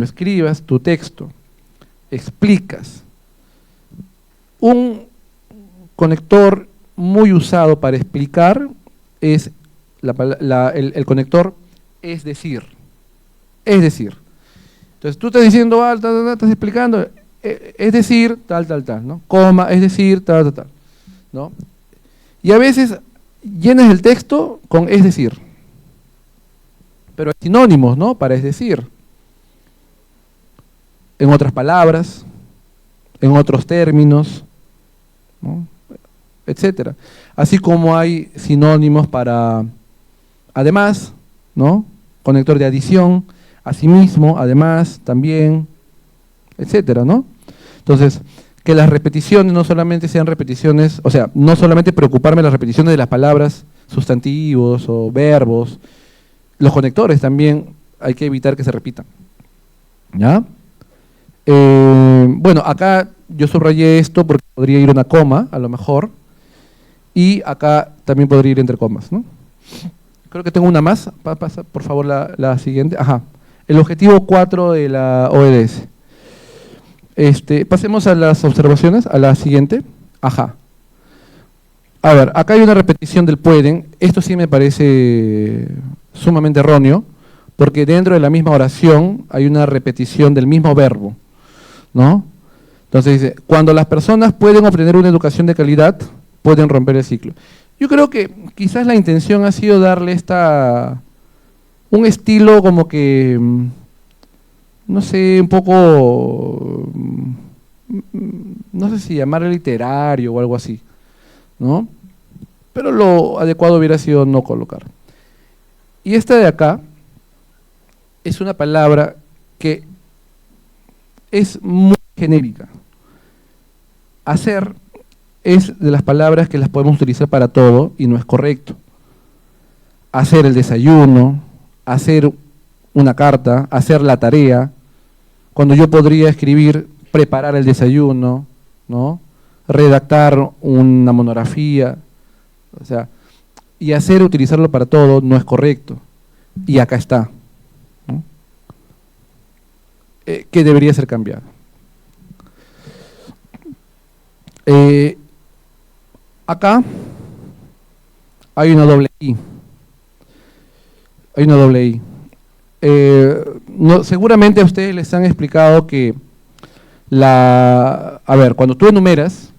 escribas tu texto, explicas. Un conector muy usado para explicar es el conector es decir. Es decir. Entonces tú estás diciendo, estás explicando, es decir, tal, ¿no? Coma, es decir, tal, ¿no? Y a veces llenas el texto con es decir. Pero hay sinónimos, ¿no? Para es decir. En otras palabras, en otros términos, ¿no? Etcétera. Así como hay sinónimos para además, ¿no? Conector de adición, asimismo, además, también, etcétera, ¿no? Entonces, que las repeticiones no solamente sean repeticiones, o sea, no solamente preocuparme de las repeticiones de las palabras, sustantivos o verbos, los conectores también hay que evitar que se repitan, ¿ya? Bueno, acá yo subrayé esto porque podría ir una coma, a lo mejor, y acá también podría ir entre comas, ¿no? Creo que tengo una más. Pasa, por favor, la siguiente. Ajá. El objetivo 4 de la ODS. Pasemos a las observaciones, a la siguiente. Ajá. A ver, acá hay una repetición del pueden. Esto sí me parece sumamente erróneo, porque dentro de la misma oración hay una repetición del mismo verbo, ¿no? Entonces dice, cuando las personas pueden obtener una educación de calidad, pueden romper el ciclo. Yo creo que quizás la intención ha sido darle un estilo como que, no sé, un poco, no sé si llamarle literario o algo así, ¿no? Pero lo adecuado hubiera sido no colocar. Y esta de acá es una palabra que es muy genérica. Hacer es de las palabras que las podemos utilizar para todo y no es correcto. Hacer el desayuno, hacer una carta, hacer la tarea, cuando yo podría escribir preparar el desayuno, ¿no? Redactar una monografía, o sea, y utilizarlo para todo no es correcto. Y acá está, ¿no? Que debería ser cambiado. Acá hay una doble I. Hay una doble I. Seguramente a ustedes les han explicado que a ver, cuando tú enumeras,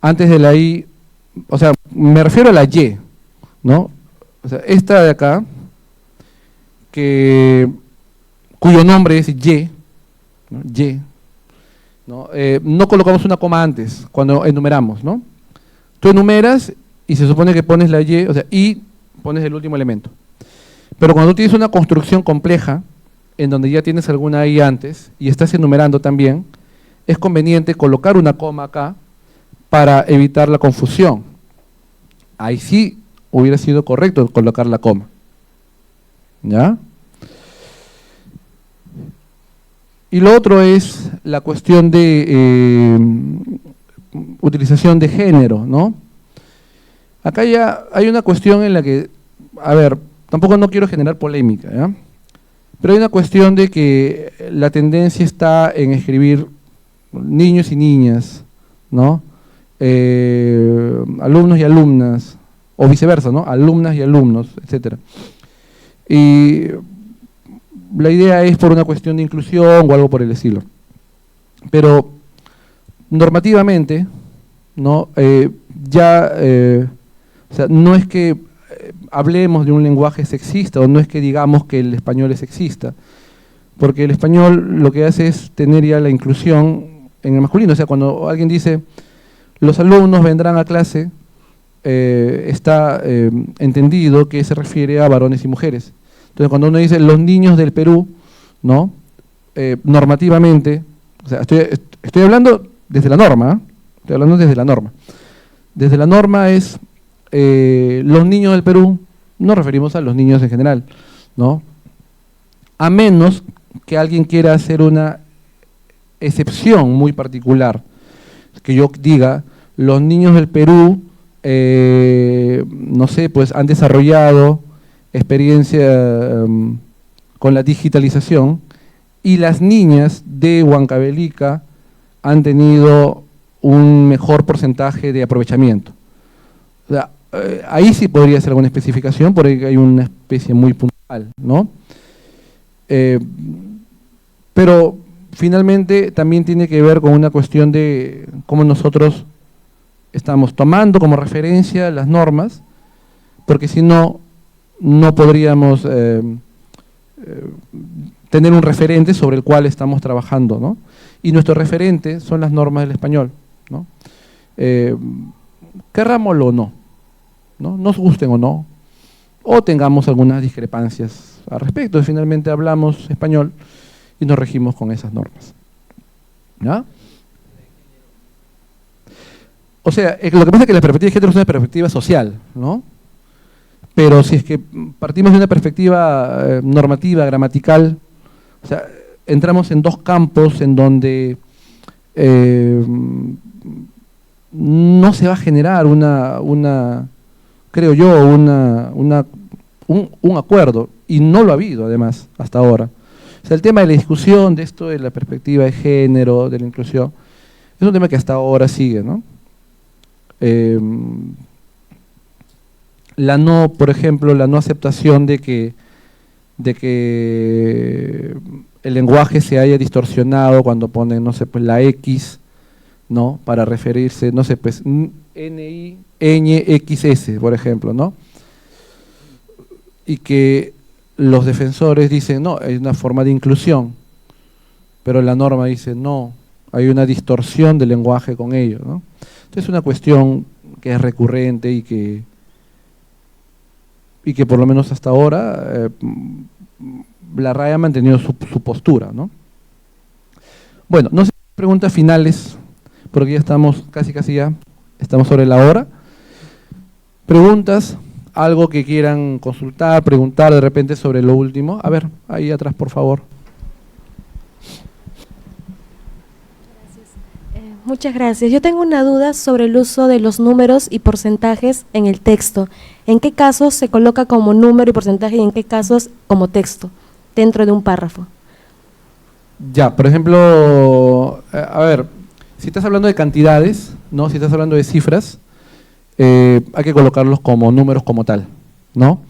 antes de la I, o sea, me refiero a la Y, ¿no? O sea, esta de acá, cuyo nombre es Y, ¿no? Y, ¿no? No colocamos una coma antes, cuando enumeramos, ¿no? Tú enumeras y se supone que pones la Y, o sea, y pones el último elemento. Pero cuando tú tienes una construcción compleja, en donde ya tienes alguna I antes, y estás enumerando también, es conveniente colocar una coma acá para evitar la confusión. Ahí sí hubiera sido correcto colocar la coma. ¿Ya? Y lo otro es la cuestión de utilización de género, ¿no? Acá ya hay una cuestión en la que, a ver, tampoco no quiero generar polémica, ¿ya? Pero hay una cuestión de que la tendencia está en escribir niños y niñas, ¿no? Alumnos y alumnas, o viceversa, ¿no? Alumnas y alumnos, etcétera. Y la idea es por una cuestión de inclusión o algo por el estilo. Pero normativamente, ¿no? O sea, no es que hablemos de un lenguaje sexista o no es que digamos que el español es sexista, porque el español lo que hace es tener ya la inclusión en el masculino. O sea, cuando alguien dice los alumnos vendrán a clase, está entendido que se refiere a varones y mujeres. Entonces, cuando uno dice los niños del Perú, ¿no? Normativamente, o sea, estoy hablando desde la norma, ¿eh? Estoy hablando desde la norma. Desde la norma es los niños del Perú, nos referimos a los niños en general, ¿no? A menos que alguien quiera hacer una excepción muy particular, que yo diga, los niños del Perú, no sé, pues han desarrollado experiencia con la digitalización y las niñas de Huancavelica han tenido un mejor porcentaje de aprovechamiento. O sea, ahí sí podría ser alguna especificación, porque hay una especie muy puntual, ¿no? Pero finalmente también tiene que ver con una cuestión de cómo nosotros estamos tomando como referencia las normas, porque si no, no podríamos tener un referente sobre el cual estamos trabajando, ¿no? Y nuestro referente son las normas del español, ¿no? Querrámoslo o no, ¿no? Nos gusten o no, o tengamos algunas discrepancias al respecto. Finalmente hablamos español y nos regimos con esas normas, ¿ya? O sea, lo que pasa es que la perspectiva de género es una perspectiva social, ¿no? Pero si es que partimos de una perspectiva normativa, gramatical, o sea, entramos en dos campos en donde no se va a generar creo yo, un acuerdo, y no lo ha habido además hasta ahora. O sea, el tema de la discusión de esto, de la perspectiva de género, de la inclusión, es un tema que hasta ahora sigue, ¿no? Por ejemplo, la no aceptación de que el lenguaje se haya distorsionado cuando ponen, no sé, pues la X, ¿no? Para referirse, no sé, pues NIXS, por ejemplo, ¿no? Y que los defensores dicen, no, es una forma de inclusión, pero la norma dice, no, hay una distorsión del lenguaje con ello, ¿no? Entonces es una cuestión que es recurrente y que por lo menos hasta ahora la RAE ha mantenido su postura, ¿no? Bueno, no sé, preguntas finales, porque ya estamos casi ya, estamos sobre la hora. Preguntas, algo que quieran consultar, preguntar de repente sobre lo último. A ver, ahí atrás, por favor. Muchas gracias. Yo tengo una duda sobre el uso de los números y porcentajes en el texto. ¿En qué casos se coloca como número y porcentaje y en qué casos como texto dentro de un párrafo? Ya, por ejemplo, a ver, si estás hablando de cantidades, ¿no? Si estás hablando de cifras, hay que colocarlos como números como tal, ¿no?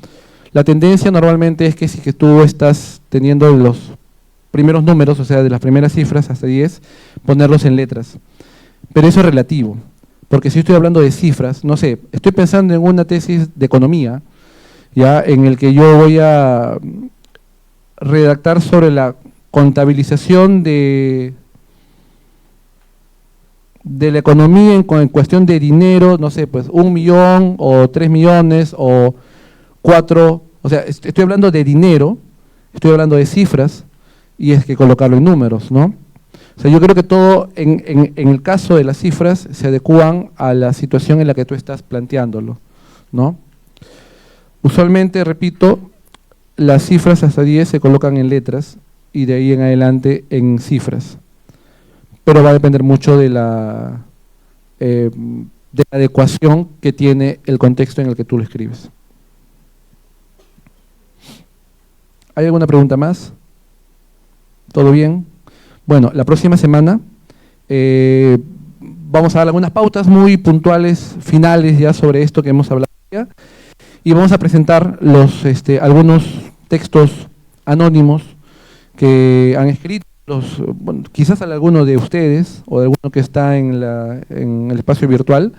La tendencia normalmente es que si que tú estás teniendo los primeros números, o sea, de las primeras cifras hasta 10, ponerlos en letras. Pero eso es relativo, porque si estoy hablando de cifras, no sé, estoy pensando en una tesis de economía, ya en el que yo voy a redactar sobre la contabilización de de la economía en cuestión de dinero, no sé, pues 1 millón o 3 millones o 4, o sea, estoy hablando de dinero, estoy hablando de cifras y es que colocarlo en números, ¿no? O sea, yo creo que todo, en el caso de las cifras, se adecúan a la situación en la que tú estás planteándolo, ¿no? Usualmente, repito, las cifras hasta 10 se colocan en letras y de ahí en adelante en cifras. Pero va a depender mucho de la adecuación que tiene el contexto en el que tú lo escribes. ¿Hay alguna pregunta más? ¿Todo bien? Bueno, la próxima semana vamos a dar algunas pautas muy puntuales, finales ya sobre esto que hemos hablado ya, y vamos a presentar algunos textos anónimos que han escrito, bueno, quizás alguno de ustedes o de alguno que está en el espacio virtual,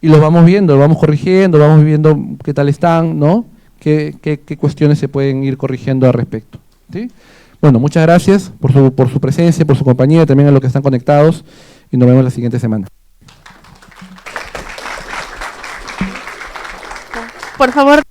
y los vamos viendo, los vamos corrigiendo, vamos viendo qué tal están, ¿no? Qué cuestiones se pueden ir corrigiendo al respecto, ¿sí? Bueno, muchas gracias por su presencia, por su compañía, también a los que están conectados, y nos vemos la siguiente semana. Por favor.